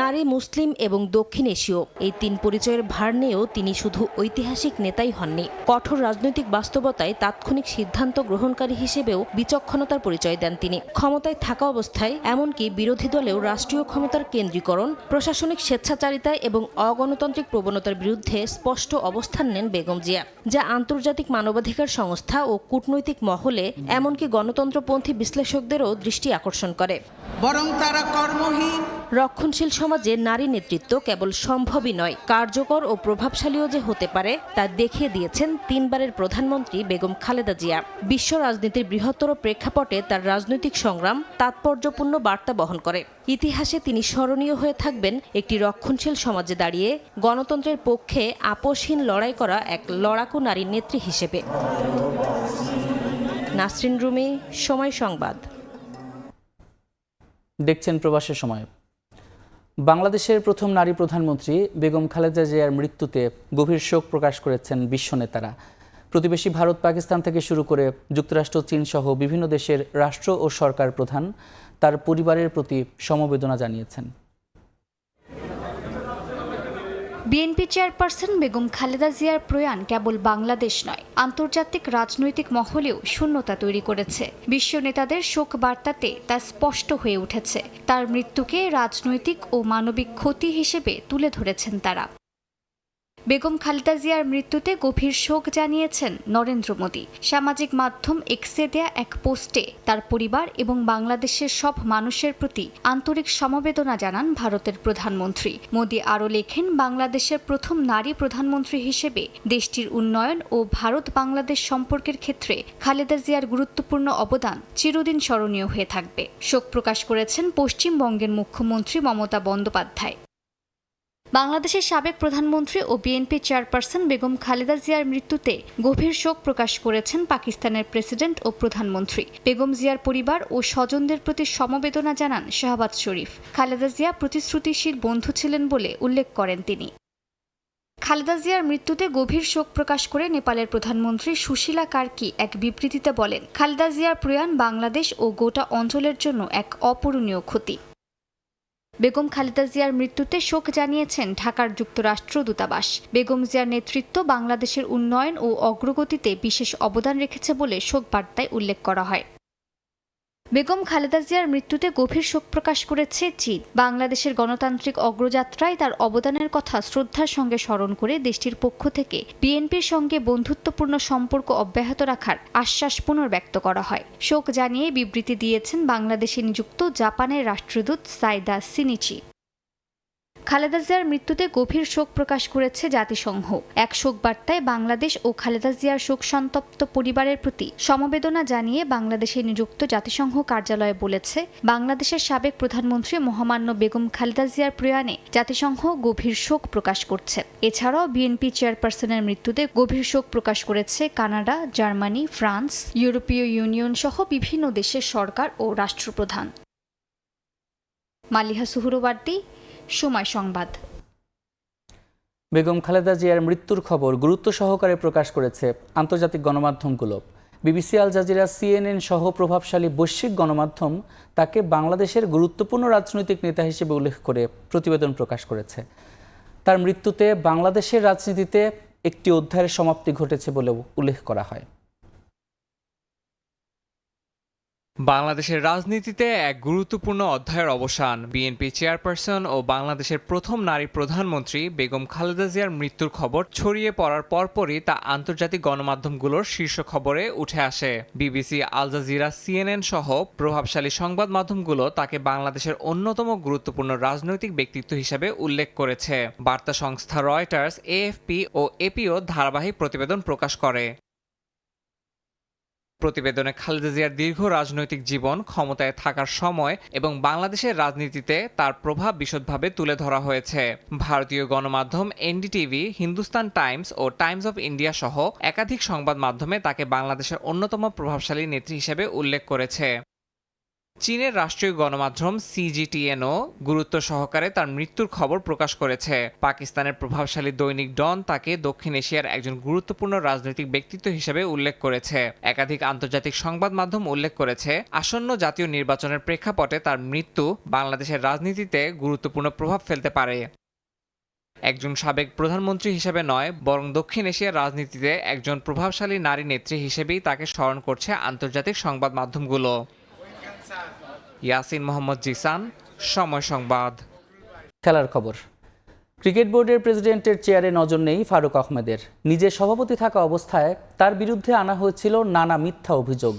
নারী, মুসলিম এবং দক্ষিণ এশীয় এই তিন পরিচয়ের ভার নিয়েও তিনি শুধু ঐতিহাসিক নেতাই হননি, কঠোর রাজনৈতিক বাস্তবতায় তাৎক্ষণিক সিদ্ধান্ত গ্রহণকারী হিসেবেও বিচক্ষণতার পরিচয় দেন তিনি। ক্ষমতায় থাকা অবস্থায় এমনকি বিরোধী দলেও রাষ্ট্রীয় ক্ষমতার কেন্দ্রীকরণ, প্রশাসনিক স্বেচ্ছাচারিতা এবং অগণতান্ত্রিক প্রবণতার বিরুদ্ধে স্পষ্ট অবস্থান নেন বেগম জিয়া, যা আন্তর্জাতিক মানবাধিকার সংস্থা ও কূটনৈতিক মহলে এমনকি গণতন্ত্রপন্থী বিশ্লেষকদেরও দৃষ্টি আকর্ষণ করে। বরং তারা কর্মহীন। রক্ষণশীল সমাজে নারী নেতৃত্ব কেবল সম্ভবই নয়, কার্যকর ও প্রভাবশালীও যে হতে পারে তা দেখিয়ে দিয়েছেন তিনবারের প্রধানমন্ত্রী বেগম খালেদা জিয়া। বিশ্ব রাজনীতির বৃহত্তর প্রেক্ষাপটে তার রাজনৈতিক সংগ্রাম তাৎপর্যপূর্ণ বার্তা বহন করে। ইতিহাসে তিনি স্মরণীয় হয়ে থাকবেন একটি রক্ষণশীল সমাজে দাঁড়িয়ে গণতন্ত্রের পক্ষে আপোষহীন লড়াই করা এক লড়াকু নারী নেত্রী হিসেবে। নাসরিন রুমি, সময় সংবাদ। দেখছেন প্রবাসের সময়। বাংলাদেশের প্রথম নারী প্রধানমন্ত্রী বেগম খালেদা জিয়ার মৃত্যুতে গভীর শোক প্রকাশ করেছেন বিশ্ব নেতারা। প্রতিবেশী ভারত, পাকিস্তান থেকে শুরু করে যুক্তরাষ্ট্র, চীন সহ বিভিন্ন দেশের রাষ্ট্র ও সরকার প্রধান তার পরিবারের প্রতি সমবেদনা জানিয়েছেন। বিএনপি চেয়ারপারসন বেগম খালেদা জিয়ার প্রয়াণ কেবল বাংলাদেশ নয়, আন্তর্জাতিক রাজনৈতিক মহলেও শূন্যতা তৈরি করেছে। বিশ্ব নেতাদের শোক বার্তাতে তা স্পষ্ট হয়ে উঠেছে। তার মৃত্যুকে রাজনৈতিক ও মানবিক ক্ষতি হিসেবে তুলে ধরেছেন তারা। বেগম খালেদা জিয়ার মৃত্যুতে গভীর শোক জানিয়েছেন নরেন্দ্র মোদী। সামাজিক মাধ্যম এক্সে দেয়া এক পোস্টে তার পরিবার এবং বাংলাদেশের সব মানুষের প্রতি আন্তরিক সমবেদনা জানান ভারতের প্রধানমন্ত্রী। মোদী আরও লেখেন, বাংলাদেশের প্রথম নারী প্রধানমন্ত্রী হিসেবে দেশটির উন্নয়ন ও ভারত বাংলাদেশ সম্পর্কের ক্ষেত্রে খালেদা জিয়ার গুরুত্বপূর্ণ অবদান চিরদিন স্মরণীয় হয়ে থাকবে। শোক প্রকাশ করেছেন পশ্চিমবঙ্গের মুখ্যমন্ত্রী মমতা বন্দ্যোপাধ্যায়। বাংলাদেশের সাবেক প্রধানমন্ত্রী ও বিএনপি চেয়ারপারসন বেগম খালেদা জিয়ার মৃত্যুতে গভীর শোক প্রকাশ করেছেন পাকিস্তানের প্রেসিডেন্ট ও প্রধানমন্ত্রী। বেগম জিয়ার পরিবার ও স্বজনদের প্রতি সমবেদনা জানান শাহবাজ শরীফ। খালেদা জিয়া প্রতিশ্রুতিশীল বন্ধু ছিলেন বলে উল্লেখ করেন তিনি। খালেদা জিয়ার মৃত্যুতে গভীর শোক প্রকাশ করে নেপালের প্রধানমন্ত্রী সুশীলা কার্কি এক বিবৃতিতে বলেন, খালেদা জিয়ার প্রয়াণ বাংলাদেশ ও গোটা অঞ্চলের জন্য এক অপূরণীয় ক্ষতি। বেগম খালেদা জিয়ার মৃত্যুতে শোক জানিয়েছেন ঢাকার যুক্তরাষ্ট্র দূতাবাস। বেগম জিয়ার নেতৃত্ব বাংলাদেশের উন্নয়ন ও অগ্রগতিতে বিশেষ অবদান রেখেছে বলে শোক বার্তায় উল্লেখ করা হয়। বেগম খালেদা জিয়ার মৃত্যুতে গভীর শোক প্রকাশ করেছে চীন। বাংলাদেশের গণতান্ত্রিক অগ্রযাত্রায় তার অবদানের কথা শ্রদ্ধার সঙ্গে স্মরণ করে দেশটির পক্ষ থেকে বিএনপির সঙ্গে বন্ধুত্বপূর্ণ সম্পর্ক অব্যাহত রাখার আশ্বাস পুনর্ব্যক্ত করা হয়। শোক জানিয়ে বিবৃতি দিয়েছেন বাংলাদেশে নিযুক্ত জাপানের রাষ্ট্রদূত সাইদা সিনিচি। খালেদা জিয়ার মৃত্যুতে গভীর শোক প্রকাশ করেছে জাতিসংঘ। এক শোক বার্তায় বাংলাদেশ ও খালেদা জিয়ার শোক সন্তপ্ত পরিবারের প্রতি সমবেদনা জানিয়ে বাংলাদেশে নিযুক্ত জাতিসংঘ কার্যালয় বলেছে, বাংলাদেশের সাবেক প্রধানমন্ত্রী মহামান্য বেগম খালেদা জিয়ার প্রয়াণে জাতিসংঘ গভীর শোক প্রকাশ করছে। এছাড়াও বিএনপি চেয়ারপারসনের মৃত্যুতে গভীর শোক প্রকাশ করেছে কানাডা, জার্মানি, ফ্রান্স, ইউরোপীয় ইউনিয়ন সহ বিভিন্ন দেশের সরকার ও রাষ্ট্রপ্রধান। মালিহা সুহরওয়ার্দী, সময় সংবাদ। বেগম খালেদা জিয়ার মৃত্যুর খবর গুরুত্ব সহকারে প্রকাশ করেছে আন্তর্জাতিক গণমাধ্যমগুলো। বিবিসি, আল জাজিরা, সিএনএন সহ প্রভাবশালী বৈশ্বিক গণমাধ্যম তাকে বাংলাদেশের গুরুত্বপূর্ণ রাজনৈতিক নেতা হিসেবে উল্লেখ করে প্রতিবেদন প্রকাশ করেছে। তার মৃত্যুতে বাংলাদেশের রাজনীতিতে একটি অধ্যায়ের সমাপ্তি ঘটেছে বলেও উল্লেখ করা হয়। বাংলাদেশের রাজনীতিতে এক গুরুত্বপূর্ণ অধ্যায়ের অবসান। বিএনপি চেয়ারপারসন ও বাংলাদেশের প্রথম নারী প্রধানমন্ত্রী বেগম খালেদা জিয়ার মৃত্যুর খবর ছড়িয়ে পড়ার পরপরই তা আন্তর্জাতিক গণমাধ্যমগুলোর শীর্ষ খবরে উঠে আসে। বিবিসি, আল জাজিরা, সিএনএন সহ প্রভাবশালী সংবাদ মাধ্যমগুলো তাকে বাংলাদেশের অন্যতম গুরুত্বপূর্ণ রাজনৈতিক ব্যক্তিত্ব হিসেবে উল্লেখ করেছে। বার্তা সংস্থা রয়টার্স, এএফপি ও এপিও ধারাবাহিক প্রতিবেদন প্রকাশ করে। প্রতিবেদনে খালেদা জিয়ার দীর্ঘ রাজনৈতিক জীবন, ক্ষমতায় থাকার সময় এবং বাংলাদেশের রাজনীতিতে তার প্রভাব বিশদভাবে তুলে ধরা হয়েছে। ভারতীয় গণমাধ্যম এনডিটিভি, হিন্দুস্তান টাইমস ও টাইমস অফ ইন্ডিয়া সহ একাধিক সংবাদ মাধ্যমে তাকে বাংলাদেশের অন্যতম প্রভাবশালী নেত্রী হিসেবে উল্লেখ করেছে। চীনের রাষ্ট্রীয় গণমাধ্যম সিজিটিএনও গুরুত্ব সহকারে তার মৃত্যুর খবর প্রকাশ করেছে। পাকিস্তানের প্রভাবশালী দৈনিক ডন তাকে দক্ষিণ এশিয়ার একজন গুরুত্বপূর্ণ রাজনৈতিক ব্যক্তিত্ব হিসেবে উল্লেখ করেছে। একাধিক আন্তর্জাতিক সংবাদ মাধ্যম উল্লেখ করেছে, আসন্ন জাতীয় নির্বাচনের প্রেক্ষাপটে তার মৃত্যু বাংলাদেশের রাজনীতিতে গুরুত্বপূর্ণ প্রভাব ফেলতে পারে। একজন সাবেক প্রধানমন্ত্রী হিসেবে নয়, বরং দক্ষিণ এশিয়ার রাজনীতিতে একজন প্রভাবশালী নারী নেত্রী হিসেবেই তাকে স্মরণ করছে আন্তর্জাতিক সংবাদ মাধ্যমগুলো। ইয়াসিন মোহাম্মদ জিসান, সময় সংবাদ। খেলার খবর। ক্রিকেট বোর্ডের প্রেসিডেন্টের চেয়ারে নজর নেই ফারুক আহমেদের। নিজে সভাপতি থাকা অবস্থায় তার বিরুদ্ধে আনা হয়েছিল নানা মিথ্যা অভিযোগ।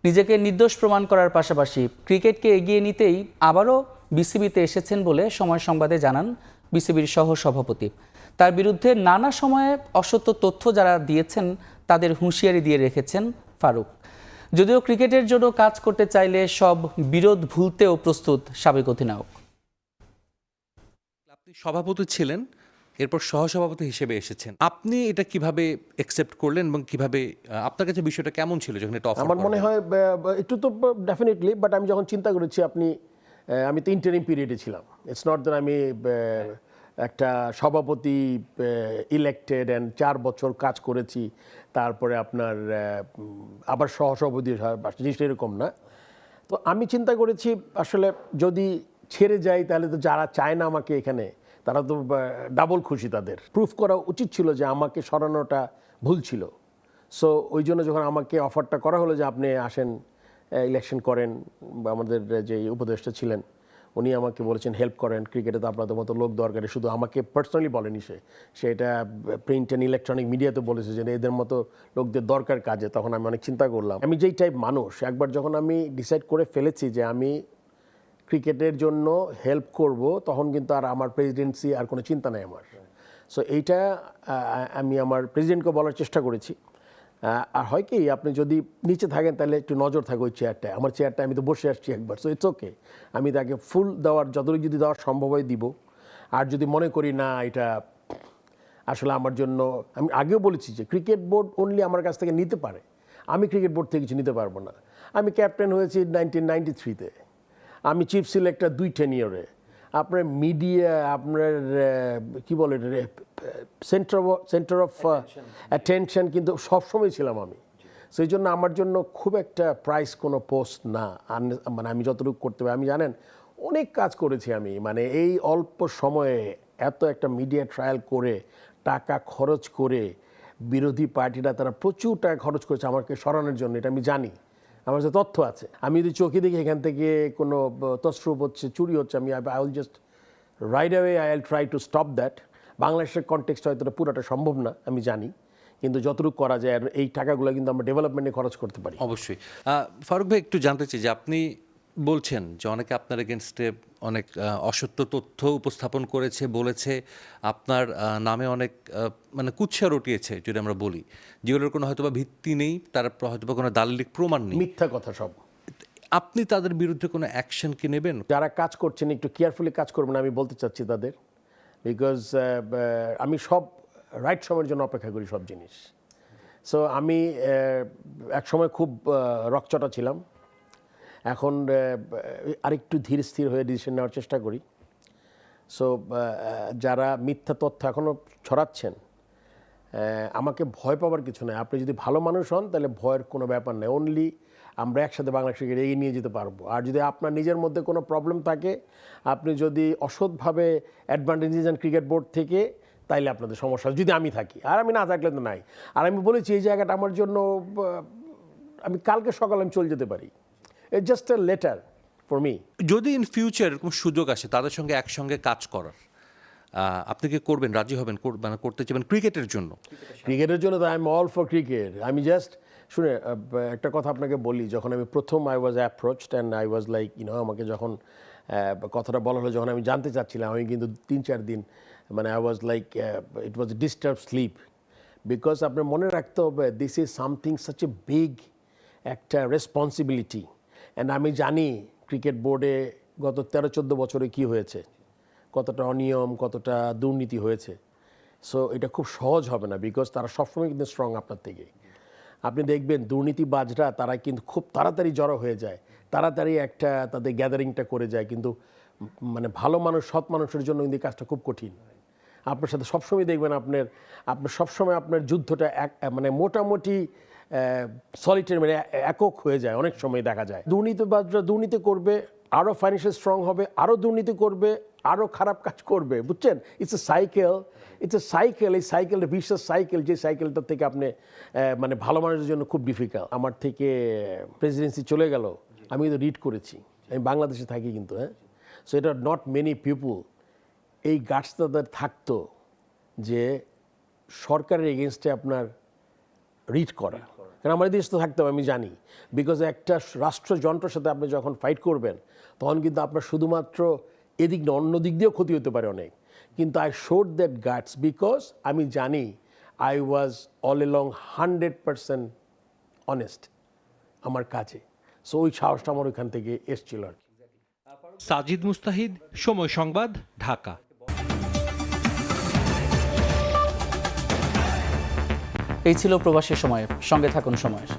নিজেকে নির্দোষ প্রমাণ করার পাশাপাশি ক্রিকেটকে এগিয়ে নিতেই আবারও বিসিবিতে এসেছেন বলে সময় সংবাদে জানান বিসিবির সহ সভাপতি। তার বিরুদ্ধে নানা সময়ে অসত্য তথ্য যারা দিয়েছেন তাদের হুঁশিয়ারি দিয়ে রেখেছেন ফারুক। যদিও ক্রিকেটের জন্য কাজ করতে চাইলে সব বিরোধ ভুলতেও প্রস্তুত সাবেক অধিনায়ক। আপনি সভাপতি ছিলেন, এরপর সহসভাপতি হিসেবে এসেছেন, আপনি এটা কিভাবে অ্যাকসেপ্ট করলেন এবং কিভাবে আপনার কাছে বিষয়টা কেমন ছিল যখন এটা অফার? আমার মনে হয় একটু তো ডেফিনেটলি, বাট আমি যখন চিন্তা করেছি আমি তো ইন্টারিম পিরিয়ডে ছিলাম। ইটস নট দ্যাট আমি একটা সভাপতি ইলেক্টেড অ্যান্ড 4 বছর কাজ করেছি, তারপরে আপনার আবার সহসভাপতি জিনিসটা এরকম না। তো আমি চিন্তা করেছি আসলে যদি ছেড়ে যাই তাহলে তো যারা চায় না আমাকে এখানে তারা তো ডাবল খুশি, তাদের প্রুফ করা উচিত ছিল যে আমাকে সরানোটা ভুল ছিল। সো ওই জন্য যখন আমাকে অফারটা করা হলো যে আপনি আসেন ইলেকশন করেন, আমাদের যে উপদেষ্টা ছিলেন উনি আমাকে বলেছেন হেল্প করেন, ক্রিকেটে তো আপনাদের মতো লোক দরকারি। শুধু আমাকে পার্সোনালি বলেনি, সে এটা প্রিন্ট অ্যান্ড ইলেকট্রনিক মিডিয়াতে বলেছে যে এদের মতো লোকদের দরকার কাজে। তখন আমি অনেক চিন্তা করলাম, আমি যেই টাইপ মানুষ, একবার যখন আমি ডিসাইড করে ফেলেছি যে আমি ক্রিকেটের জন্য হেল্প করব, তখন কিন্তু আর আমার প্রেসিডেন্সি আর কোনো চিন্তা নেই আমার। সো এইটা আমি আমার প্রেসিডেন্টকে বলার চেষ্টা করেছি। আর হয় কি, আপনি যদি নিচে থাকেন তাহলে একটু নজর থাকে ওই চেয়ারটায়। আমার চেয়ারটা আমি তো বসে আসছি একবার, সো ইটস ওকে। আমি তাকে ফুল দেওয়ার যতটুকু যদি দেওয়ার সম্ভব হয় দিব। আর যদি মনে করি না এটা আসলে আমার জন্য, আমি আগেও বলেছি যে ক্রিকেট বোর্ড অনলি আমার কাছ থেকে নিতে পারে, আমি ক্রিকেট বোর্ড থেকে কিছু নিতে পারবো না। আমি ক্যাপ্টেন হয়েছি 1993-তে, আমি চিফ সিলেক্টর 2 টেনিয়রে। আপনার মিডিয়া, আপনার কি বলে সেন্টার অফ অ্যাটেনশন কিন্তু সবসময় ছিলাম আমি। সেই জন্য আমার জন্য খুব একটা প্রাইস কোনো পোস্ট না, মানে আমি যতটুকু করতে পারি। আমি জানেন অনেক কাজ করেছি আমি, মানে এই অল্প সময়ে এত একটা মিডিয়া ট্রায়াল করে টাকা খরচ করে বিরোধী পার্টিরা তারা প্রচুর টাকা খরচ করেছে আমাকে সরানোর জন্য, এটা আমি জানি, আমার যে তথ্য আছে। আমি যদি চোখে দেখি এখান থেকে কোনো তছরূপ হচ্ছে, চুরি হচ্ছে, আমি I will just right away I will try to stop that. বাংলাদেশের কনটেক্সট হয়তো এটা পুরোটা সম্ভব না, আমি জানি, কিন্তু যতটুকু করা যায় আর এই টাকাগুলো কিন্তু আমরা ডেভেলপমেন্টে খরচ করতে পারি। অবশ্যই। ফারুক ভাই, একটু জানতে চাই যে আপনি বলছেন যে অনেকে আপনার এগেনস্টে অনেক অসত্য তথ্য উপস্থাপন করেছে, বলেছে আপনার নামে অনেক মানে কুৎসা রটিয়েছে যদি আমরা বলি, যেগুলোর কোনো হয়তোবা ভিত্তি নেই, তার হয়তোবা কোনো দালিলিক প্রমাণ নেই, মিথ্যা কথা সব। আপনি তাদের বিরুদ্ধে কোনো অ্যাকশন কি নেবেন? যারা কাজ করছেন একটু কেয়ারফুলি কাজ করবেন আমি বলতে চাচ্ছি তাদের, বিকজ আমি সব রাইট সময়ের জন্য অপেক্ষা করি সব জিনিস। সো আমি এক সময় খুব রকচটা ছিলাম, এখন আরেকটু ধীর স্থির হয়ে ডিসিশন নেওয়ার চেষ্টা করি। সো যারা মিথ্যা তথ্য এখনও ছড়াচ্ছেন, আমাকে ভয় পাওয়ার কিছু নেই। আপনি যদি ভালো মানুষ হন তাহলে ভয়ের কোনো ব্যাপার নেই, অনলি আমরা একসাথে বাংলাদেশ ক্রিকেট এগিয়ে নিয়ে যেতে পারবো। আর যদি আপনার নিজের মধ্যে কোনো প্রবলেম থাকে, আপনি যদি অসৎভাবে অ্যাডভান্টেজ নিয়ে ক্রিকেট বোর্ড থেকে, তাইলে আপনাদের সমস্যা, যদি আমি থাকি। আর আমি না থাকলে তো নাই। আর আমি বলেছি এই জায়গাটা আমার জন্য, আমি কালকে সকালে আমি চলে যেতে পারি, it's just a letter for me. যদি ইন ফিউচার এরকম সুযোগ আসে তাদের সঙ্গে একসঙ্গে কাজ করার, আপনি কি করবেন, রাজি হবেন, মানে করতে চাইবেন ক্রিকেটের জন্য? ক্রিকেটের জন্য তো I am all for cricket. আমি জাস্ট শুনে একটা কথা আপনাকে বলি, যখন আমি প্রথম I was approached and I was like আমাকে যখন কথাটা বলা হলো, যখন আমি জানতে চাচ্ছিলাম, আমি কিন্তু 3-4 দিন মানে I was like it was disturb sleep, because আপনার মনে রাখতে হবে this is something such a big একটা রেসপন্সিবিলিটি। অ্যান্ড আমি জানি ক্রিকেট বোর্ডে গত 13-14 বছরে কি হয়েছে, কতটা অনিয়ম, কতটা দুর্নীতি হয়েছে। সো এটা খুব সহজ হবে না, বিকজ তারা সবসময় কিন্তু স্ট্রং আপনার থেকে। আপনি দেখবেন দুর্নীতিবাজরা তারা কিন্তু খুব তাড়াতাড়ি জড়ো হয়ে যায়, তাড়াতাড়ি একটা তাদের গ্যাদারিংটা করে যায়, কিন্তু মানে ভালো মানুষ, সৎ মানুষের জন্য কিন্তু এই কাজটা খুব কঠিন। আপনার সাথে সবসময় দেখবেন আপনার সবসময় আপনার যুদ্ধটা মানে মোটামুটি সলিটারি, মানে একক হয়ে যায়, অনেক সময় দেখা যায়। দুর্নীতিবাজরা দুর্নীতি করবে, আরও ফাইন্যান্সিয়াল স্ট্রং হবে, আরও দুর্নীতি করবে, আরও খারাপ কাজ করবে, বুঝছেন? ইটস এ সাইকেল, এই সাইকেলটা বিশেষ সাইকেল, যে সাইকেলটা থেকে আপনি মানে ভালো মানুষের জন্য খুব ডিফিকাল্ট। আমার থেকে প্রেসিডেন্সি চলে গেল, আমি কিন্তু রিড করেছি, আমি বাংলাদেশে থাকি কিন্তু, হ্যাঁ। সো এটা নট মেনি পিপুল এই গাটস তাদের থাকতো যে সরকারের এগেনস্টে আপনার রিড করা। কারণ আমার দেশ তো থাকতাম, আমি জানি, বিকজ একটা রাষ্ট্রযন্ত্রের সাথে আপনি যখন ফাইট করবেন তখন কিন্তু আপনার শুধুমাত্র এদিক না, অন্য দিক দিয়েও ক্ষতি হতে পারে অনেক। কিন্তু I showed that guts because আমি জানি I was all along 100% honest আমার কাজে। সো ওই সাহসটা আমার ওইখান থেকে এসছিল আর কি। সাজিদ মুস্তাহিদ, সময় সংবাদ, ঢাকা। এই ছিল প্রবাসী সময়ের সঙ্গে থাকুন সময়ের।